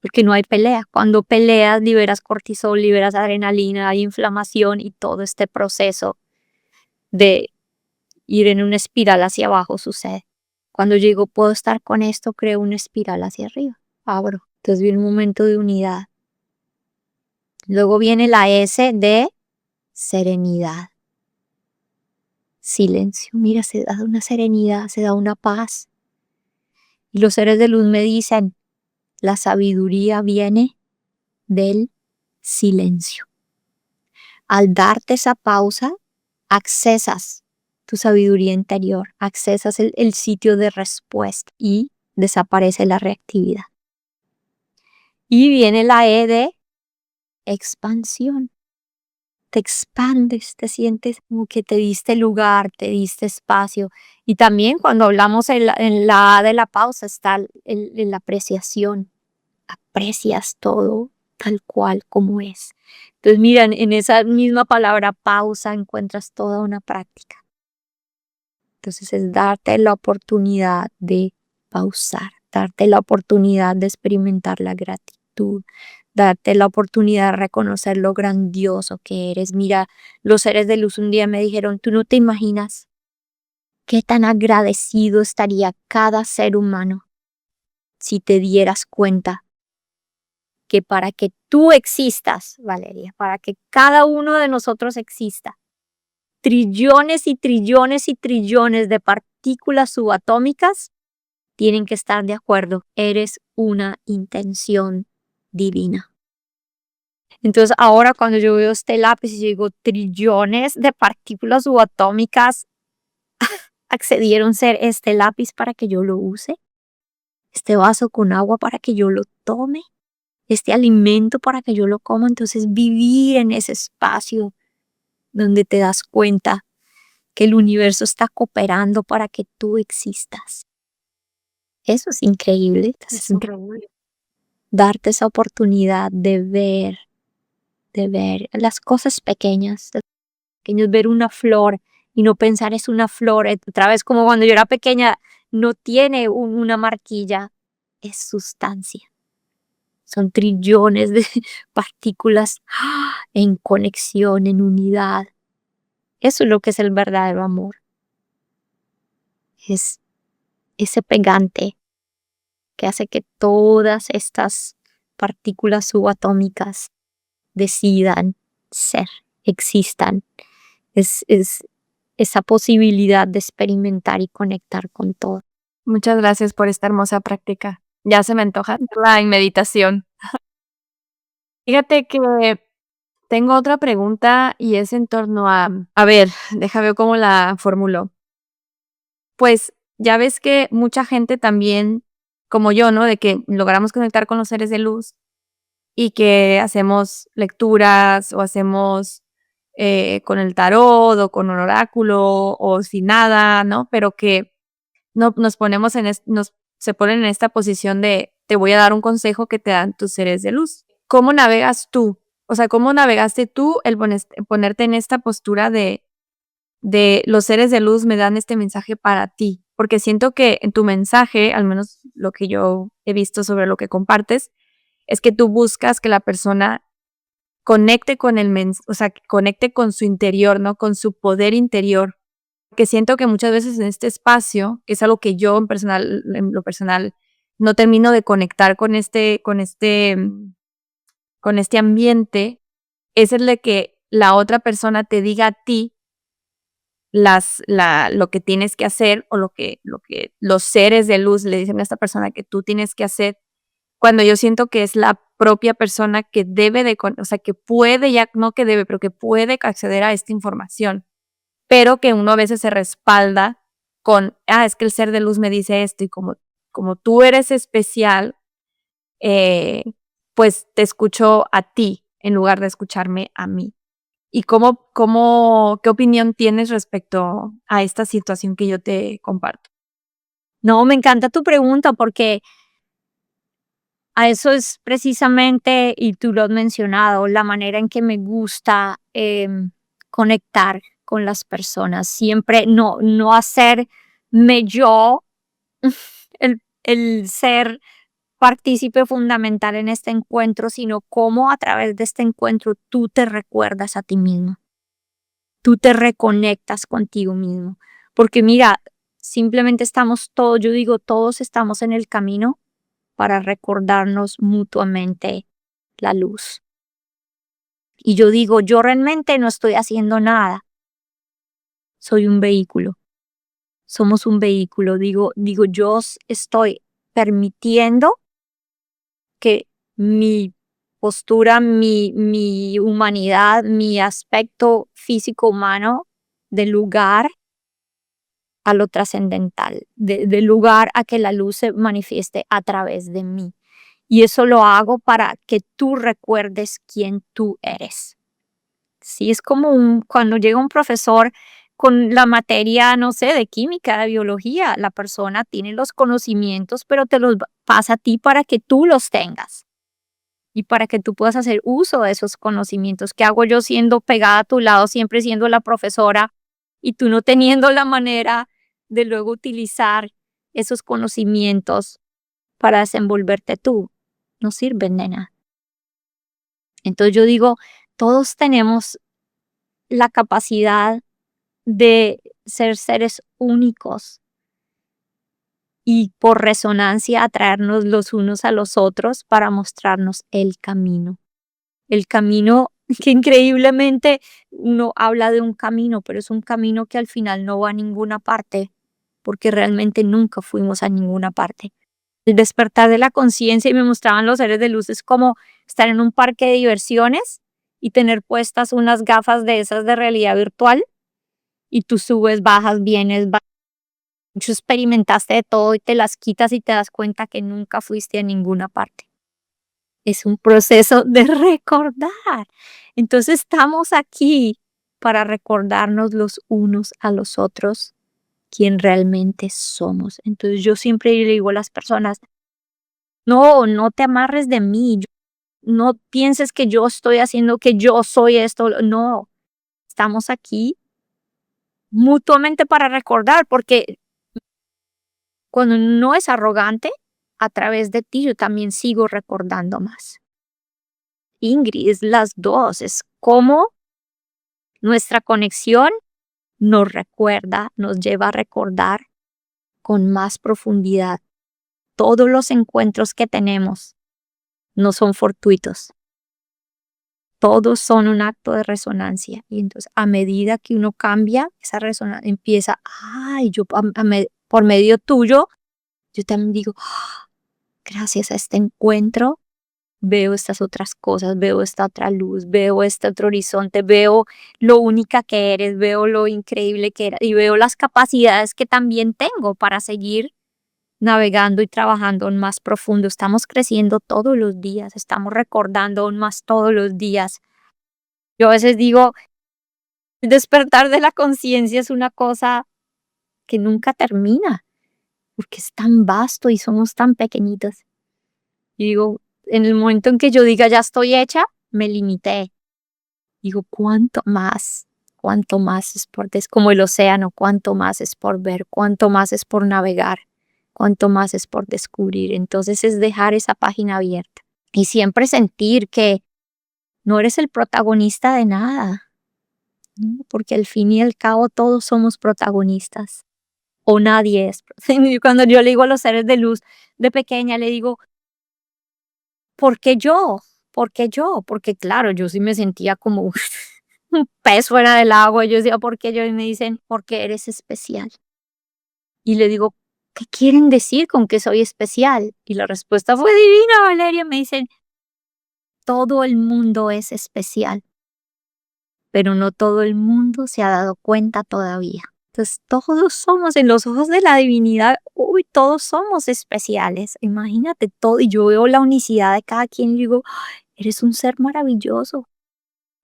Porque no hay pelea. Cuando peleas, liberas cortisol, liberas adrenalina, hay inflamación y todo este proceso de ir en una espiral hacia abajo sucede. Cuando yo digo, puedo estar con esto, creo una espiral hacia arriba. Abro. Entonces viene un momento de unidad. Luego viene la S de serenidad. Silencio. Mira, se da una serenidad, se da una paz. Y los seres de luz me dicen, la sabiduría viene del silencio. Al darte esa pausa, accesas tu sabiduría interior, accesas el sitio de respuesta y desaparece la reactividad. Y viene la E de expansión. Te expandes, te sientes como que te diste lugar, te diste espacio. Y también cuando hablamos en la A de la pausa está la apreciación. Aprecias todo tal cual como es. Entonces, mira, en esa misma palabra pausa encuentras toda una práctica. Entonces es darte la oportunidad de pausar, darte la oportunidad de experimentar la gratitud, darte la oportunidad de reconocer lo grandioso que eres. Mira, los seres de luz un día me dijeron, tú no te imaginas qué tan agradecido estaría cada ser humano si te dieras cuenta que para que tú existas, Valeria, para que cada uno de nosotros exista, trillones y trillones y trillones de partículas subatómicas tienen que estar de acuerdo. Eres una intención divina. Entonces ahora cuando yo veo este lápiz y yo digo trillones de partículas subatómicas accedieron a ser este lápiz para que yo lo use, este vaso con agua para que yo lo tome, este alimento para que yo lo coma. Entonces vivir en ese espacio donde te das cuenta que el universo está cooperando para que tú existas. Eso es increíble. Entonces, Es increíble. darte esa oportunidad de ver las cosas pequeñas, ver una flor y no pensar es una flor. Otra vez como cuando yo era pequeña, no tiene una marquilla, es sustancia. Son trillones de partículas en conexión, en unidad. Eso es lo que es el verdadero amor. Es ese pegante que hace que todas estas partículas subatómicas decidan ser, existan. Es esa posibilidad de experimentar y conectar con todo. Muchas gracias por esta hermosa práctica. Ya se me antoja hacerla en meditación. Fíjate que tengo otra pregunta y es en torno a ver, déjame ver cómo la formulo. Pues ya ves que mucha gente también, como yo, ¿no? De que logramos conectar con los seres de luz y que hacemos lecturas o hacemos con el tarot o con un oráculo o sin nada, ¿no? Pero que no, nos ponemos se ponen en esta posición de te voy a dar un consejo que te dan tus seres de luz. ¿Cómo navegas tú? O sea, ¿cómo navegaste tú el ponerte en esta postura de los seres de luz me dan este mensaje para ti? Porque siento que en tu mensaje, al menos lo que yo he visto sobre lo que compartes, es que tú buscas que la persona conecte con o sea, que conecte con su interior, ¿no? Con su poder interior. Que siento que muchas veces en este espacio, que es algo que yo en lo personal, no termino de conectar con este ambiente, es el de que la otra persona te diga a ti lo que tienes que hacer o lo que los seres de luz le dicen a esta persona que tú tienes que hacer, cuando yo siento que es la propia persona que debe o sea, que puede, ya no que debe, pero que puede acceder a esta información, pero que uno a veces se respalda con, es que el ser de luz me dice esto y como tú eres especial, pues te escucho a ti en lugar de escucharme a mí. ¿Y qué opinión tienes respecto a esta situación que yo te comparto? No, me encanta tu pregunta porque a eso es precisamente, y tú lo has mencionado, la manera en que me gusta conectar con las personas, siempre no hacerme yo el ser partícipe fundamental en este encuentro, sino cómo a través de este encuentro tú te recuerdas a ti mismo, tú te reconectas contigo mismo. Porque mira, simplemente estamos todos, yo digo, todos estamos en el camino para recordarnos mutuamente la luz. Y yo digo, yo realmente no estoy haciendo nada, soy un vehículo, somos un vehículo. Digo, estoy permitiendo que mi postura, mi humanidad, mi aspecto físico humano, dé lugar a lo trascendental, dé lugar a que la luz se manifieste a través de mí. Y eso lo hago para que tú recuerdes quién tú eres. Sí, es como cuando llega un profesor con la materia, no sé, de química, de biología, la persona tiene los conocimientos, pero te los pasa a ti para que tú los tengas y para que tú puedas hacer uso de esos conocimientos. ¿Qué hago yo siendo pegada a tu lado, siempre siendo la profesora y tú no teniendo la manera de luego utilizar esos conocimientos para desenvolverte tú? No sirven, nena. Entonces yo digo, todos tenemos la capacidad de ser seres únicos y por resonancia atraernos los unos a los otros para mostrarnos el camino. El camino que increíblemente uno habla de un camino, pero es un camino que al final no va a ninguna parte, porque realmente nunca fuimos a ninguna parte. El despertar de la conciencia, y me mostraban los seres de luz, es como estar en un parque de diversiones y tener puestas unas gafas de esas de realidad virtual y tú subes, bajas, vienes, tú experimentaste de todo y te las quitas y te das cuenta que nunca fuiste a ninguna parte. Es un proceso de recordar. Entonces estamos aquí para recordarnos los unos a los otros quién realmente somos. Entonces yo siempre le digo a las personas, no te amarres de mí, no pienses que yo estoy haciendo, que yo soy esto, no, estamos aquí mutuamente para recordar, porque cuando no es arrogante, a través de ti yo también sigo recordando más. Ingrid, es las dos, es como nuestra conexión nos recuerda, nos lleva a recordar con más profundidad. Todos los encuentros que tenemos no son fortuitos, todos son un acto de resonancia. Y entonces a medida que uno cambia, esa resonancia empieza, ay, yo por medio tuyo, yo también digo, gracias a este encuentro, veo estas otras cosas, veo esta otra luz, veo este otro horizonte, veo lo única que eres, veo lo increíble que eres y veo las capacidades que también tengo para seguir navegando y trabajando aún más profundo. Estamos creciendo todos los días, estamos recordando aún más todos los días. Yo a veces digo, el despertar de la conciencia es una cosa que nunca termina, porque es tan vasto y somos tan pequeñitos. Y digo, en el momento en que yo diga ya estoy hecha, me limité. Digo, cuánto más es como el océano, cuánto más es por ver, cuánto más es por navegar, cuánto más es por descubrir. Entonces es dejar esa página abierta y siempre sentir que no eres el protagonista de nada, ¿no? Porque al fin y al cabo todos somos protagonistas o nadie es. Cuando yo le digo a los seres de luz de pequeña, le digo, ¿por qué yo? ¿Por qué yo? Porque claro, yo sí me sentía como un pez fuera del agua. Yo decía, ¿por qué yo? Y me dicen, porque eres especial. Y le digo, ¿qué quieren decir con que soy especial? Y la respuesta fue divina, Valeria. Me dicen, todo el mundo es especial, pero no todo el mundo se ha dado cuenta todavía. Entonces, todos somos, en los ojos de la divinidad, uy, todos somos especiales. Imagínate todo. Y yo veo la unicidad de cada quien y digo, eres un ser maravilloso.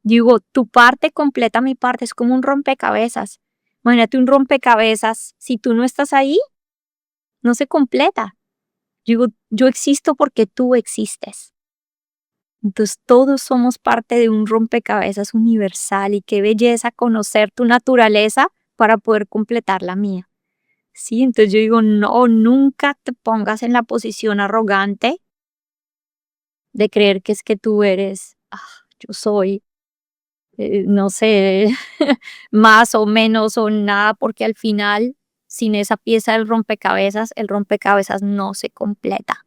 Digo, tu parte completa mi parte, es como un rompecabezas. Imagínate un rompecabezas, si tú no estás ahí, no se completa. Digo, yo existo porque tú existes. Entonces todos somos parte de un rompecabezas universal y qué belleza conocer tu naturaleza para poder completar la mía. Sí, entonces yo digo, no, nunca te pongas en la posición arrogante de creer que es que tú eres, yo soy, no sé, más o menos o nada, porque al final, sin esa pieza del rompecabezas, el rompecabezas no se completa.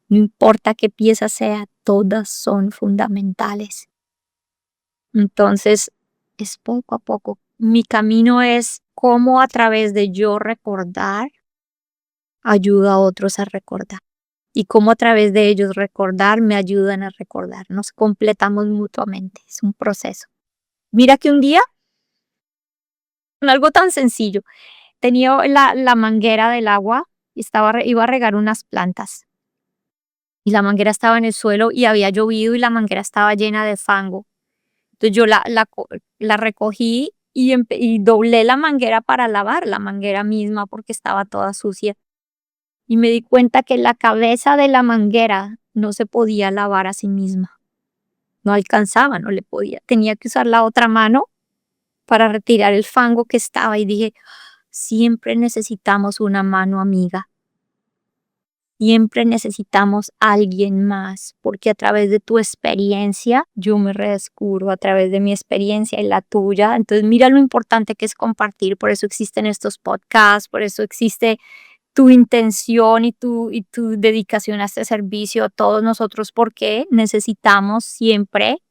No importa qué pieza sea, todas son fundamentales. Entonces, es poco a poco. Mi camino es cómo a través de yo recordar, ayuda a otros a recordar. Y cómo a través de ellos recordar, me ayudan a recordar. Nos completamos mutuamente. Es un proceso. Mira que un día, con algo tan sencillo, tenía la manguera del agua y iba a regar unas plantas. Y la manguera estaba en el suelo y había llovido y la manguera estaba llena de fango. Entonces yo la recogí y doblé la manguera para lavar la manguera misma porque estaba toda sucia. Y me di cuenta que la cabeza de la manguera no se podía lavar a sí misma. No alcanzaba, no le podía. Tenía que usar la otra mano para retirar el fango que estaba y dije, siempre necesitamos una mano amiga. Siempre necesitamos a alguien más, porque a través de tu experiencia yo me redescubro, a través de mi experiencia y la tuya. Entonces, mira lo importante que es compartir, por eso existen estos podcasts, por eso existe tu intención y tu dedicación a este servicio, todos nosotros, porque necesitamos siempre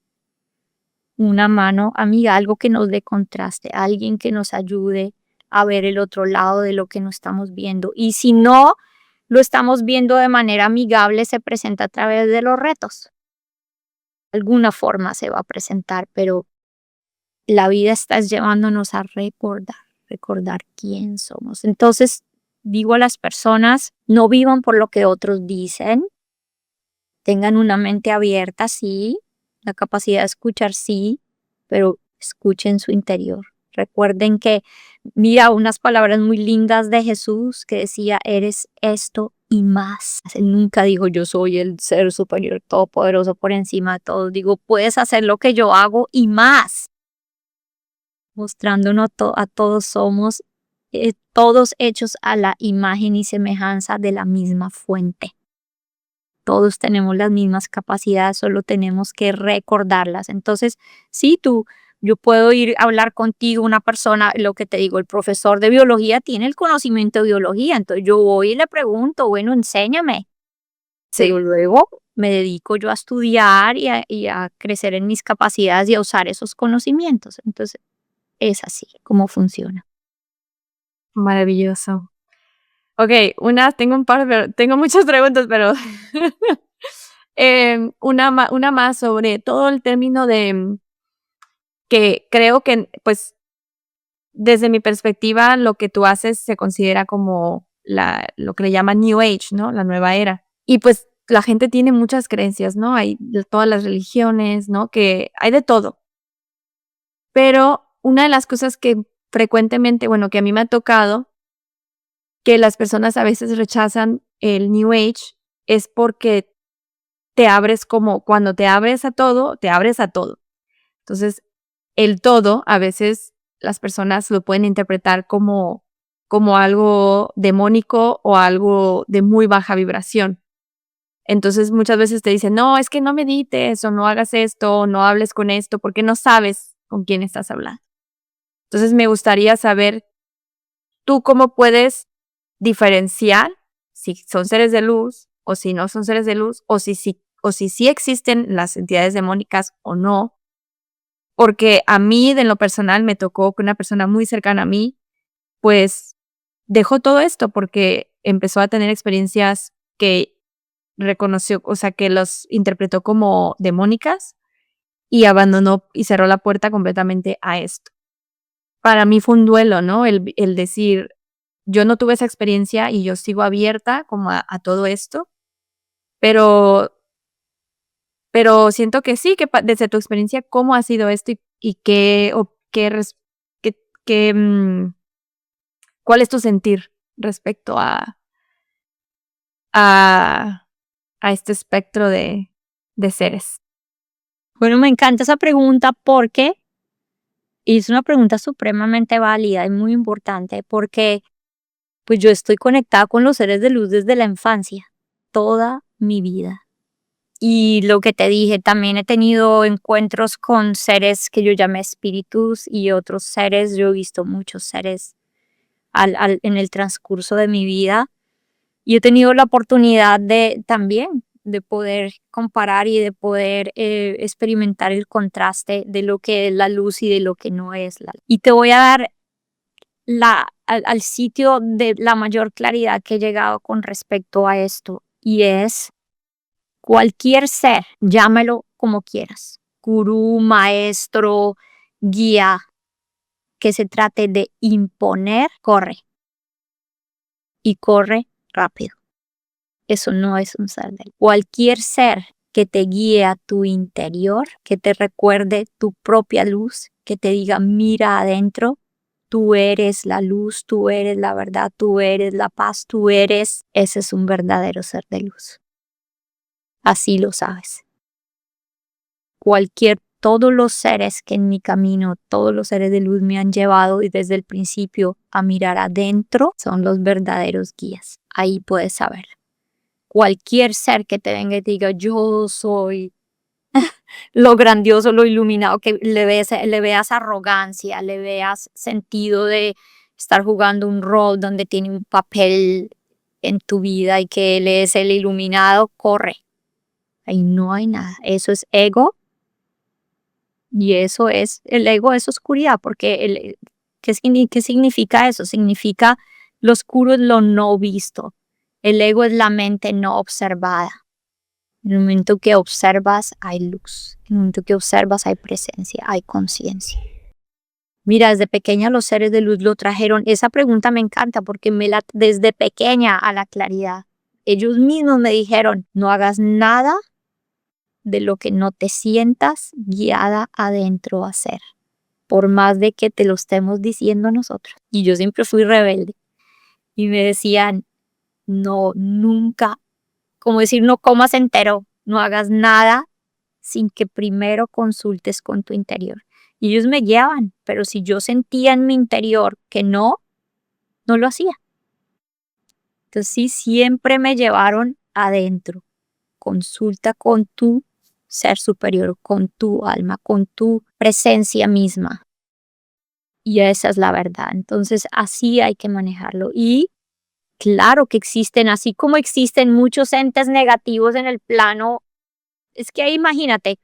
una mano amiga, algo que nos dé contraste, alguien que nos ayude a ver el otro lado de lo que no estamos viendo. Y si no lo estamos viendo de manera amigable, se presenta a través de los retos. De alguna forma se va a presentar, pero la vida está llevándonos a recordar quién somos. Entonces, digo a las personas, no vivan por lo que otros dicen, tengan una mente abierta, sí, la capacidad de escuchar, sí, pero escuchen su interior. Recuerden que, mira, unas palabras muy lindas de Jesús que decía, eres esto y más. Él nunca dijo, yo soy el ser superior, todopoderoso por encima de todo. Digo, puedes hacer lo que yo hago y más. Mostrándonos a todos somos todos hechos a la imagen y semejanza de la misma fuente. Todos tenemos las mismas capacidades, solo tenemos que recordarlas. Entonces, sí, yo puedo ir a hablar contigo, una persona, lo que te digo, el profesor de biología tiene el conocimiento de biología, entonces yo voy y le pregunto, bueno, enséñame, pero Sí. luego me dedico yo a estudiar y a crecer en mis capacidades y a usar esos conocimientos. Entonces, es así como funciona. Maravilloso. Okey, tengo muchas preguntas, pero una más sobre todo el término de, que creo que, pues, desde mi perspectiva, lo que tú haces se considera como lo que le llaman New Age, ¿no? La nueva era. Y, pues, la gente tiene muchas creencias, ¿no? Hay de todas las religiones, ¿no? Que hay de todo. Pero una de las cosas que frecuentemente, bueno, que a mí me ha tocado, que las personas a veces rechazan el New Age, es porque te abres como cuando te abres a todo, te abres a todo. Entonces, el todo, a veces las personas lo pueden interpretar como algo demónico o algo de muy baja vibración. Entonces, muchas veces te dicen: "No, es que no medites, o no hagas esto, o no hables con esto, porque no sabes con quién estás hablando". Entonces, me gustaría saber, ¿tú cómo puedes diferenciar si son seres de luz, o si no son seres de luz, o si sí existen las entidades demónicas o no? Porque a mí, de lo personal, me tocó que una persona muy cercana a mí, pues, dejó todo esto porque empezó a tener experiencias que reconoció, o sea, que los interpretó como demónicas y abandonó y cerró la puerta completamente a esto. Para mí fue un duelo, ¿no? El decir, yo no tuve esa experiencia y yo sigo abierta como a todo esto, pero siento que sí, que desde tu experiencia, ¿cómo ha sido esto y qué o qué qué qué, cuál es tu sentir respecto a a este espectro de seres? Bueno, me encanta esa pregunta porque es una pregunta supremamente válida y muy importante porque pues yo estoy conectada con los seres de luz desde la infancia, toda mi vida. Y lo que te dije, también he tenido encuentros con seres que yo llamé espíritus y otros seres. Yo he visto muchos seres en el transcurso de mi vida y he tenido la oportunidad de también de poder comparar y de poder experimentar el contraste de lo que es la luz y de lo que no es la luz. Y te voy a dar al sitio de la mayor claridad que he llegado con respecto a esto, y es cualquier ser, llámelo como quieras, gurú, maestro, guía, que se trate de imponer, corre y corre rápido. Eso no es un ser de luz. Cualquier ser que te guíe a tu interior, que te recuerde tu propia luz, que te diga mira adentro, tú eres la luz, tú eres la verdad, tú eres la paz, tú eres, ese es un verdadero ser de luz. Así lo sabes. Todos los seres que en mi camino, todos los seres de luz me han llevado y desde el principio a mirar adentro son los verdaderos guías. Ahí puedes saber. Cualquier ser que te venga y te diga yo soy lo grandioso, lo iluminado, que le veas arrogancia, le veas sentido de estar jugando un rol donde tiene un papel en tu vida y que él es el iluminado, corre. Ahí no hay nada. Eso es ego y el ego es oscuridad, porque ¿qué significa eso? Significa lo oscuro es lo no visto. El ego es la mente no observada. En el momento que observas hay luz. En el momento que observas hay presencia, hay conciencia. Mira, desde pequeña los seres de luz lo trajeron. Esa pregunta me encanta porque desde pequeña a la claridad. Ellos mismos me dijeron, no hagas nada de lo que no te sientas guiada adentro a hacer. Por más de que te lo estemos diciendo nosotros. Y yo siempre fui rebelde. Y me decían, no, nunca, como decir, no comas entero, no hagas nada sin que primero consultes con tu interior. Y ellos me guiaban, pero si yo sentía en mi interior que no lo hacía. Entonces sí, siempre me llevaron adentro. Consulta con tu ser superior, con tu alma, con tu presencia misma. Y esa es la verdad. Entonces así hay que manejarlo. Y claro que existen, así como existen muchos entes negativos en el plano, es que ahí imagínate,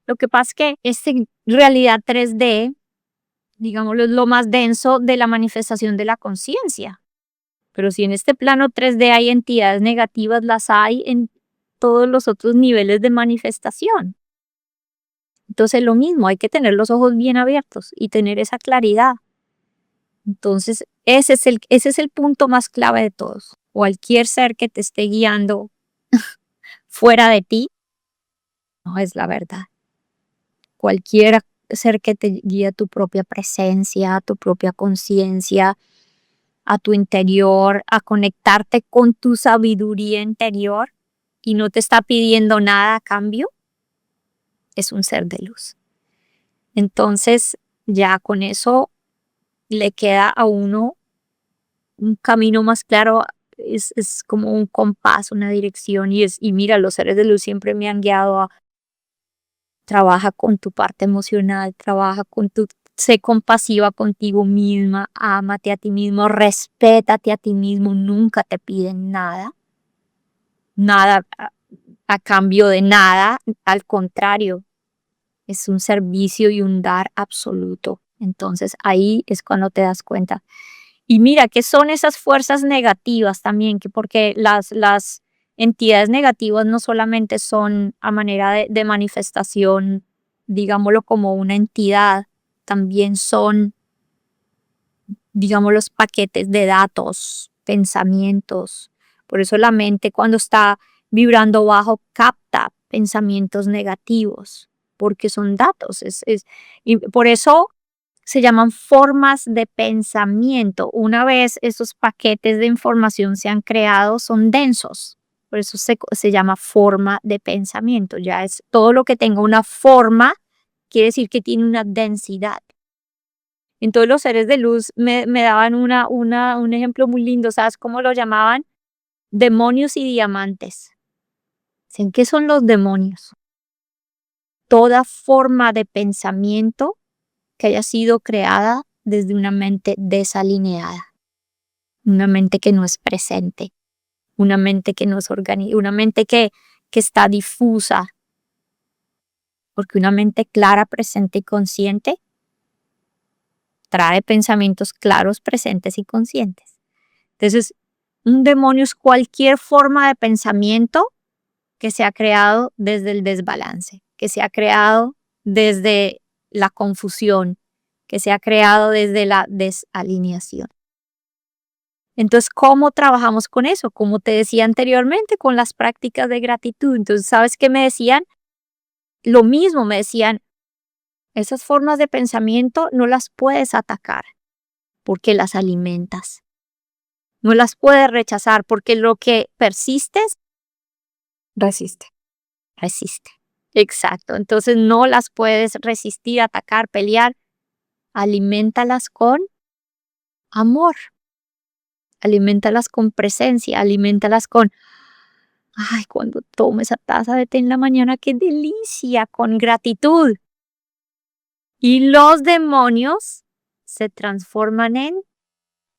lo que pasa es que esta realidad 3D, digámoslo, es lo más denso de la manifestación de la conciencia. Pero si en este plano 3D hay entidades negativas, las hay en todos los otros niveles de manifestación. Entonces lo mismo, hay que tener los ojos bien abiertos y tener esa claridad. Entonces ese es el punto más clave de todos. Cualquier ser que te esté guiando fuera de ti, no es la verdad. Cualquier ser que te guíe a tu propia presencia, a tu propia conciencia, a tu interior, a conectarte con tu sabiduría interior y no te está pidiendo nada a cambio, es un ser de luz. Entonces, ya con eso le queda a uno un camino más claro, es como un compás, una dirección y mira, los seres de luz siempre me han guiado a trabaja con tu parte emocional, sé compasiva contigo misma, ámate a ti mismo, respétate a ti mismo, nunca te piden nada, nada a cambio de nada, al contrario, es un servicio y un dar absoluto. Entonces ahí es cuando te das cuenta. Y mira, ¿qué son esas fuerzas negativas también? Porque las entidades negativas no solamente son a manera de manifestación, digámoslo como una entidad, también son, digamos, los paquetes de datos, pensamientos. Por eso la mente cuando está vibrando bajo capta pensamientos negativos, porque son datos. Y por eso se llaman formas de pensamiento. Una vez esos paquetes de información se han creado, son densos. Por eso se llama forma de pensamiento. Ya es todo lo que tenga una forma, quiere decir que tiene una densidad. Entonces los seres de luz me daban un ejemplo muy lindo, ¿sabes cómo lo llamaban? Demonios y diamantes. ¿Saben qué son los demonios? Toda forma de pensamiento que haya sido creada desde una mente desalineada, una mente que no es presente, una mente que no es una mente que está difusa, porque una mente clara, presente y consciente trae pensamientos claros, presentes y conscientes. Entonces, un demonio es cualquier forma de pensamiento que se ha creado desde el desbalance, que se ha creado desde la confusión, que se ha creado desde la desalineación. Entonces, ¿cómo trabajamos con eso? Como te decía anteriormente, con las prácticas de gratitud. Entonces, ¿sabes qué me decían? Lo mismo me decían, esas formas de pensamiento no las puedes atacar porque las alimentas. No las puedes rechazar porque lo que persistes, Resiste. resiste. Exacto. Entonces no las puedes resistir, atacar, pelear. Alimentalas con amor. Alimentalas con presencia. Alimentalas con, ay, cuando tomo esa taza de té en la mañana, qué delicia, con gratitud. Y los demonios se transforman en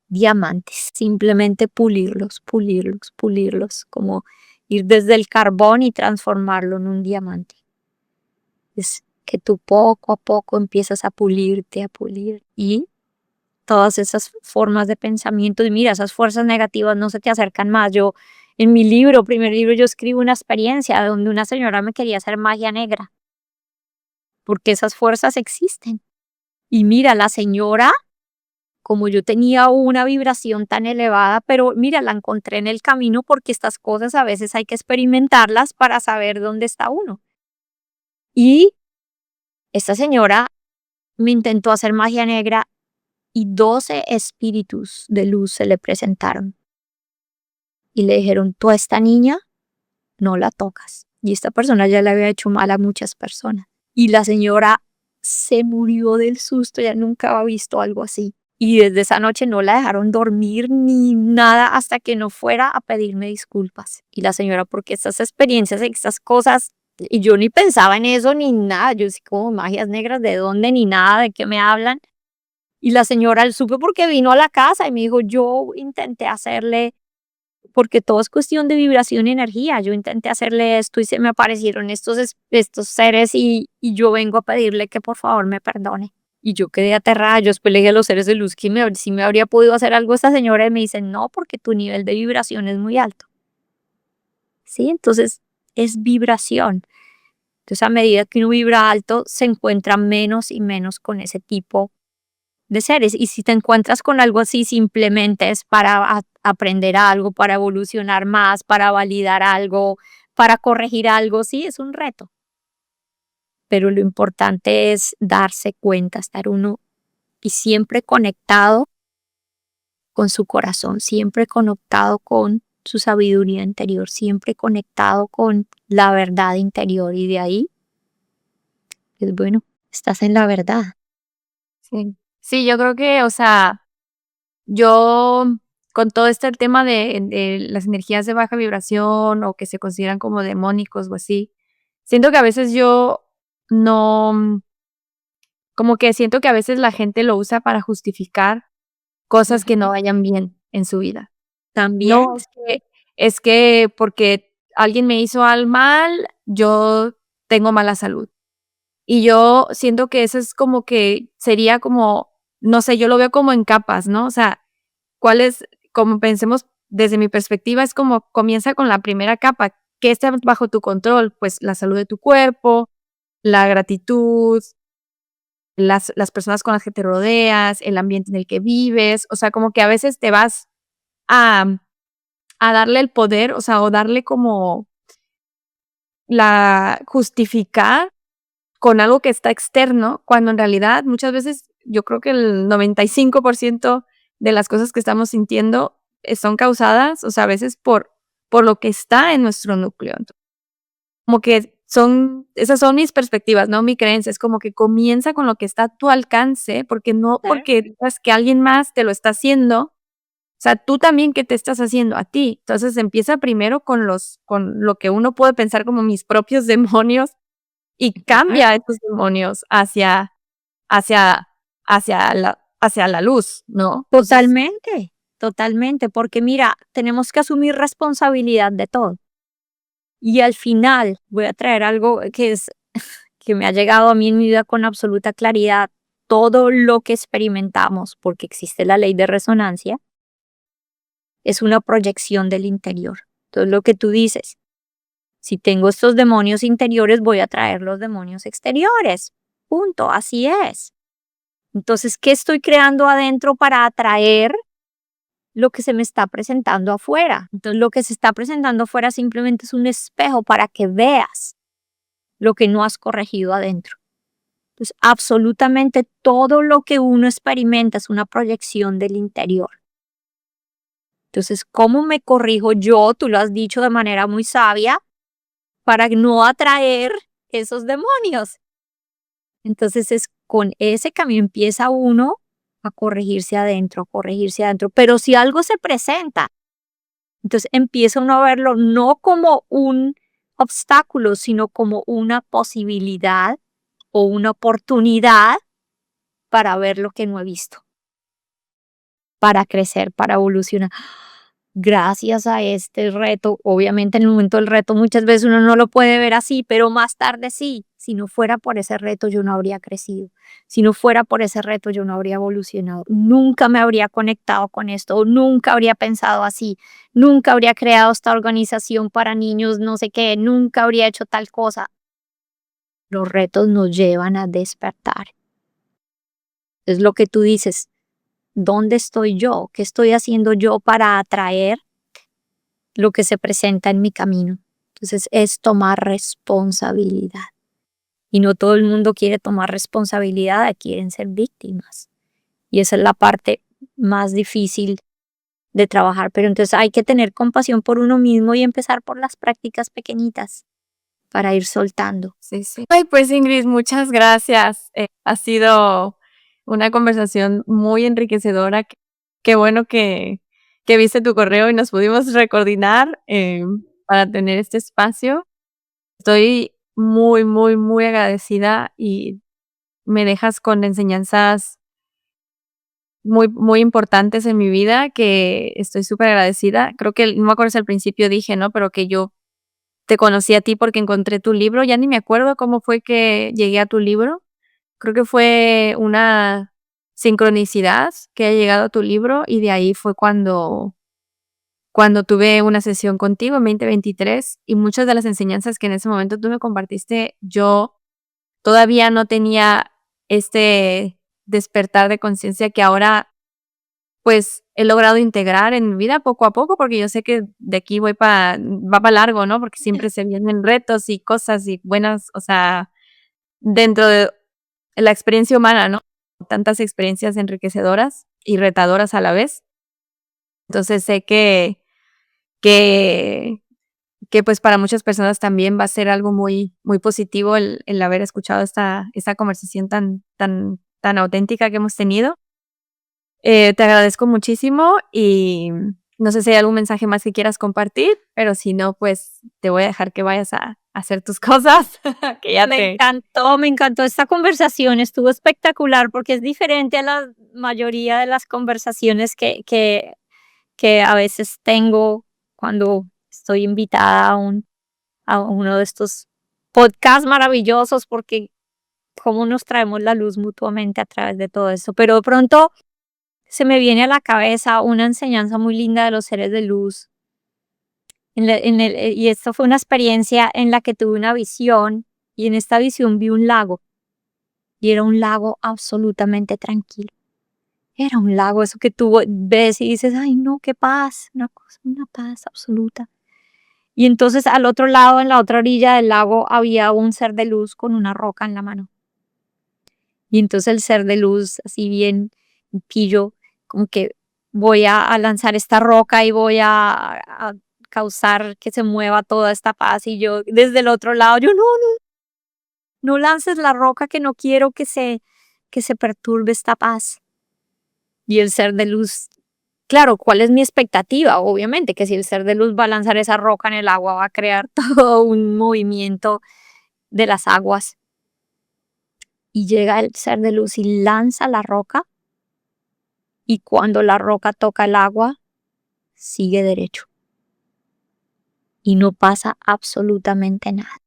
diamantes. Simplemente pulirlos, pulirlos, pulirlos. Como ir desde el carbón y transformarlo en un diamante. Es que tú poco a poco empiezas a pulirte, a pulir. Y todas esas formas de pensamiento, y mira, esas fuerzas negativas no se te acercan más. Yo, en mi libro, primer libro, yo escribo una experiencia donde una señora me quería hacer magia negra. Porque esas fuerzas existen. Y mira, la señora, como yo tenía una vibración tan elevada, pero mira, la encontré en el camino porque estas cosas a veces hay que experimentarlas para saber dónde está uno. Y esta señora me intentó hacer magia negra y 12 espíritus de luz se le presentaron. Y le dijeron, tú a esta niña no la tocas. Y esta persona ya le había hecho mal a muchas personas. Y la señora se murió del susto, ya nunca había visto algo así. Y desde esa noche no la dejaron dormir ni nada hasta que no fuera a pedirme disculpas. Y la señora, porque estas experiencias, estas cosas, y yo ni pensaba en eso ni nada, yo sí como magias negras, ¿de dónde? Ni nada, ¿de qué me hablan? Y la señora supe porque vino a la casa y me dijo, yo intenté hacerle, porque todo es cuestión de vibración y energía, yo intenté hacerle esto y se me aparecieron estos seres y yo vengo a pedirle que por favor me perdone. Y yo quedé aterrada, yo después le dije a los seres de luz que si me habría podido hacer algo esta señora y me dicen, no, porque tu nivel de vibración es muy alto. ¿Sí? Entonces es vibración. Entonces a medida que uno vibra alto, se encuentra menos y menos con ese tipo de seres. Y si te encuentras con algo así, simplemente es para aprender algo, para evolucionar más, para validar algo, para corregir algo, sí, es un reto. Pero lo importante es darse cuenta, estar uno y siempre conectado con su corazón, siempre conectado con su sabiduría interior, siempre conectado con la verdad interior y de ahí, es bueno, estás en la verdad. Sí. Sí, yo creo que, o sea, yo con todo este tema de las energías de baja vibración o que se consideran como demónicos o así, siento que a veces yo no, como que siento que a veces la gente lo usa para justificar cosas que no vayan bien en su vida. También, No, es que porque alguien me hizo al mal, yo tengo mala salud. Y yo siento que eso es como que sería como, no sé, yo lo veo como en capas, ¿no? O sea, ¿cuál es? Como pensemos desde mi perspectiva, es como comienza con la primera capa. ¿Qué está bajo tu control? Pues la salud de tu cuerpo, la gratitud, las personas con las que te rodeas, el ambiente en el que vives. O sea, como que a veces te vas a, a darle el poder, o sea, o darle como la justificar con algo que está externo, cuando en realidad muchas veces yo creo que el 95% de las cosas que estamos sintiendo son causadas, o sea, a veces por por lo que está en nuestro núcleo. Como que esas son mis perspectivas, ¿no? Mi creencia es como que comienza con lo que está a tu alcance, porque no Claro. porque digas que alguien más te lo está haciendo, o sea, tú también, ¿qué te estás haciendo a ti? Entonces, empieza primero con lo que uno puede pensar como mis propios demonios y Claro. cambia esos demonios hacia hacia la luz, ¿no? Entonces, Totalmente, totalmente, porque mira, tenemos que asumir responsabilidad de todo. Y al final voy a traer algo que me ha llegado a mí en mi vida con absoluta claridad. Todo lo que experimentamos, porque existe la ley de resonancia, es una proyección del interior. Entonces, lo que tú dices, si tengo estos demonios interiores, voy a traer los demonios exteriores. Punto, así es. Entonces, ¿qué estoy creando adentro para atraer lo que se me está presentando afuera? Entonces, lo que se está presentando afuera simplemente es un espejo para que veas lo que no has corregido adentro. Entonces, absolutamente todo lo que uno experimenta es una proyección del interior. Entonces, ¿cómo me corrijo yo? Tú lo has dicho de manera muy sabia, para no atraer esos demonios. Entonces, es con ese camino empieza uno a corregirse adentro, a corregirse adentro. Pero si algo se presenta, entonces empieza uno a verlo no como un obstáculo, sino como una posibilidad o una oportunidad para ver lo que no he visto, para crecer, para evolucionar. Gracias a este reto, obviamente en el momento del reto muchas veces uno no lo puede ver así, pero más tarde sí. Si no fuera por ese reto, yo no habría crecido. Si no fuera por ese reto, yo no habría evolucionado. Nunca me habría conectado con esto, nunca habría pensado así, nunca habría creado esta organización para niños, no sé qué, nunca habría hecho tal cosa. Los retos nos llevan a despertar. Es lo que tú dices. ¿Dónde estoy yo? ¿Qué estoy haciendo yo para atraer lo que se presenta en mi camino? Entonces es tomar responsabilidad. Y no todo el mundo quiere tomar responsabilidad, quieren ser víctimas. Y esa es la parte más difícil de trabajar. Pero entonces hay que tener compasión por uno mismo y empezar por las prácticas pequeñitas para ir soltando. sí, sí. Ay, pues Ingrid, muchas gracias. Ha sido una conversación muy enriquecedora. Qué bueno que viste tu correo y nos pudimos recoordinar para tener este espacio. Estoy muy, muy, muy agradecida y me dejas con enseñanzas muy, muy importantes en mi vida que estoy súper agradecida. Creo que, no me acuerdo si al principio dije, ¿no? Pero que yo te conocí a ti porque encontré tu libro. Ya ni me acuerdo cómo fue que llegué a tu libro. Creo que fue una sincronicidad que ha llegado a tu libro y de ahí fue cuando tuve una sesión contigo en 2023 y muchas de las enseñanzas que en ese momento tú me compartiste, yo todavía no tenía este despertar de conciencia que ahora, pues, he logrado integrar en mi vida poco a poco, porque yo sé que de aquí va para largo, ¿no? Porque siempre se vienen retos y cosas y buenas, o sea, dentro de la experiencia humana, ¿no? Tantas experiencias enriquecedoras y retadoras a la vez. Entonces, sé que pues, para muchas personas también va a ser algo muy muy positivo el haber escuchado esta conversación tan auténtica que hemos tenido. Te agradezco muchísimo y no sé si hay algún mensaje más que quieras compartir, pero si no, pues, te voy a dejar que vayas a hacer tus cosas, que ya te Me encantó esta conversación, estuvo espectacular porque es diferente a la mayoría de las conversaciones que a veces tengo cuando estoy invitada a uno de estos podcasts maravillosos porque cómo nos traemos la luz mutuamente a través de todo esto. Pero de pronto se me viene a la cabeza una enseñanza muy linda de los seres de luz. Y esto fue una experiencia en la que tuve una visión y en esta visión vi un lago y era un lago absolutamente tranquilo. Era un lago, eso que tú ves y dices, ay no, qué paz, una cosa, una paz absoluta. Y entonces al otro lado, en la otra orilla del lago, había un ser de luz con una roca en la mano. Y entonces el ser de luz, así bien pillo, como que voy a lanzar esta roca y voy a causar que se mueva toda esta paz. Y yo desde el otro lado, yo no lances la roca, que no quiero que se perturbe esta paz. Y el ser de luz, claro, ¿cuál es mi expectativa? Obviamente que si el ser de luz va a lanzar esa roca en el agua, va a crear todo un movimiento de las aguas. Y llega el ser de luz y lanza la roca, y cuando la roca toca el agua, sigue derecho. Y no pasa absolutamente nada.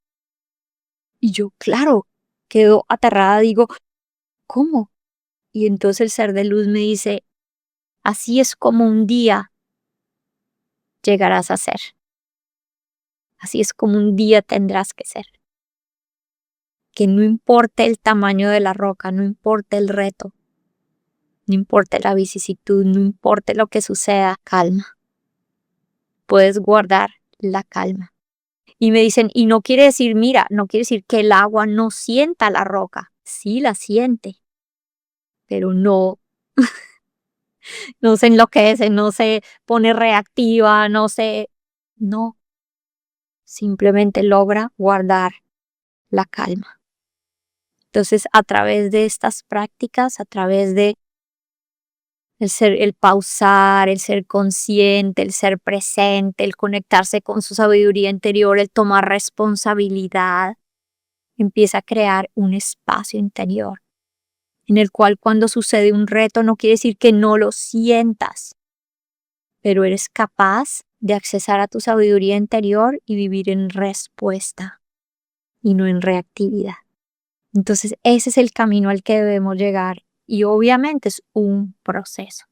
Y yo, claro, quedo aterrada, digo, ¿cómo? Y entonces el ser de luz me dice, así es como un día llegarás a ser. Así es como un día tendrás que ser. Que no importe el tamaño de la roca, no importa el reto, no importa la vicisitud, no importa lo que suceda, calma. Puedes guardar la calma. Y me dicen, y no quiere decir, mira, no quiere decir que el agua no sienta la roca. Sí la siente, pero no se enloquece, no se pone reactiva, no, simplemente logra guardar la calma. Entonces, a través de estas prácticas, a través de el pausar, el ser consciente, el ser presente, el conectarse con su sabiduría interior, el tomar responsabilidad, empieza a crear un espacio interior en el cual cuando sucede un reto no quiere decir que no lo sientas, pero eres capaz de accesar a tu sabiduría interior y vivir en respuesta y no en reactividad. Entonces ese es el camino al que debemos llegar, y obviamente es un proceso.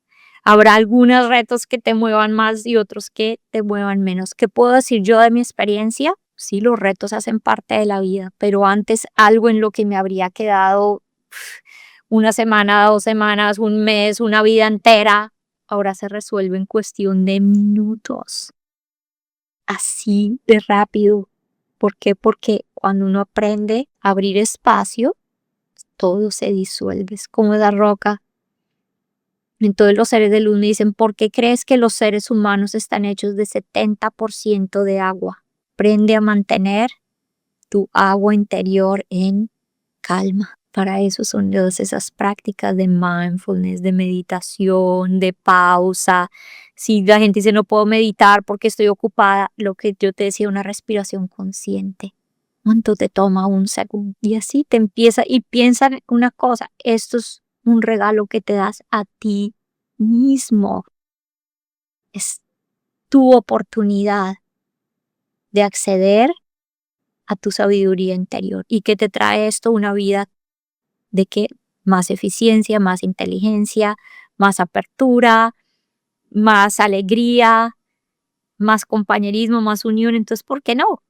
Habrá algunos retos que te muevan más y otros que te muevan menos. ¿Qué puedo decir yo de mi experiencia? Sí, los retos hacen parte de la vida, pero antes algo en lo que me habría quedado una semana, 2 semanas, un mes, una vida entera, ahora se resuelve en cuestión de minutos. Así de rápido. ¿Por qué? Porque cuando uno aprende a abrir espacio, todo se disuelve, es como la roca. Entonces los seres de luz me dicen, ¿por qué crees que los seres humanos están hechos de 70% de agua? Aprende a mantener tu agua interior en calma. Para eso son todas esas prácticas de mindfulness, de meditación, de pausa. Si la gente dice no puedo meditar porque estoy ocupada, lo que yo te decía, una respiración consciente. ¿Cuánto te toma un segundo? Y así te empieza, y piensa en una cosa, esto es un regalo que te das a ti mismo. Es tu oportunidad de acceder a tu sabiduría interior. ¿Y qué te trae esto? Una vida de que más eficiencia, más inteligencia, más apertura, más alegría, más compañerismo, más unión. Entonces, ¿por qué no?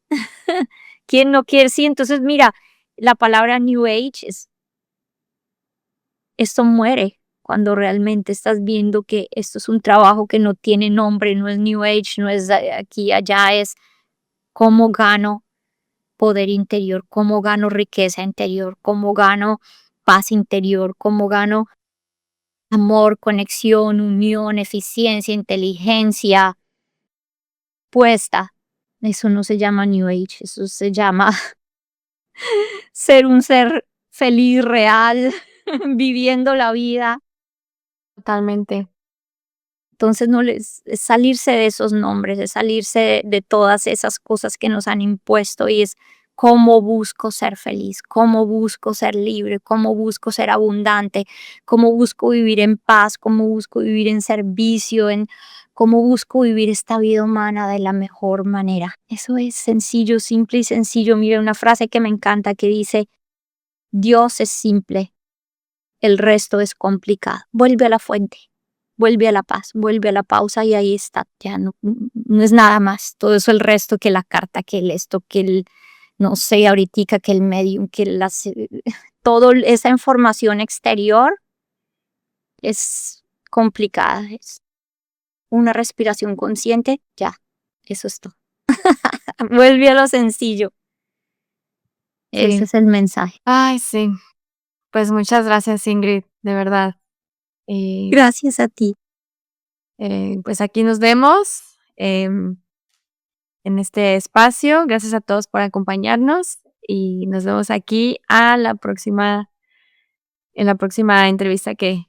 ¿Quién no quiere? Sí, entonces mira, la palabra New Age esto muere cuando realmente estás viendo que esto es un trabajo que no tiene nombre, no es New Age, no es aquí, allá, es cómo gano poder interior, cómo gano riqueza interior, cómo gano paz interior, cómo gano amor, conexión, unión, eficiencia, inteligencia puesta. Eso no se llama New Age, eso se llama ser un ser feliz, real, viviendo la vida. Totalmente. Entonces no es salirse de esos nombres, es salirse de todas esas cosas que nos han impuesto, y es cómo busco ser feliz, cómo busco ser libre, cómo busco ser abundante, cómo busco vivir en paz, cómo busco vivir en servicio, en cómo busco vivir esta vida humana de la mejor manera. Eso es sencillo, simple y sencillo. Mira, una frase que me encanta que dice, Dios es simple, el resto es complicado. Vuelve a la fuente, vuelve a la paz, vuelve a la pausa, y ahí está. Ya no es nada más. Todo eso el resto, que la carta, que el esto, que el, no sé, ahorita, que el medium, que toda esa información exterior es complicada. Es una respiración consciente, ya, eso es todo. Vuelve a lo sencillo. Ese Sí. es el mensaje. Ay, sí. Pues muchas gracias, Ingrid, de verdad. Y Gracias a ti. pues aquí nos vemos. en este espacio. Gracias a todos por acompañarnos y nos vemos aquí en la próxima entrevista que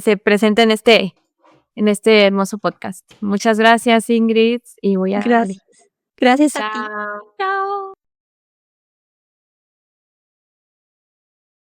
se presente en este hermoso podcast. Muchas gracias, Ingrid, y voy a... Gracias. Gracias a ti. Chao. Chao.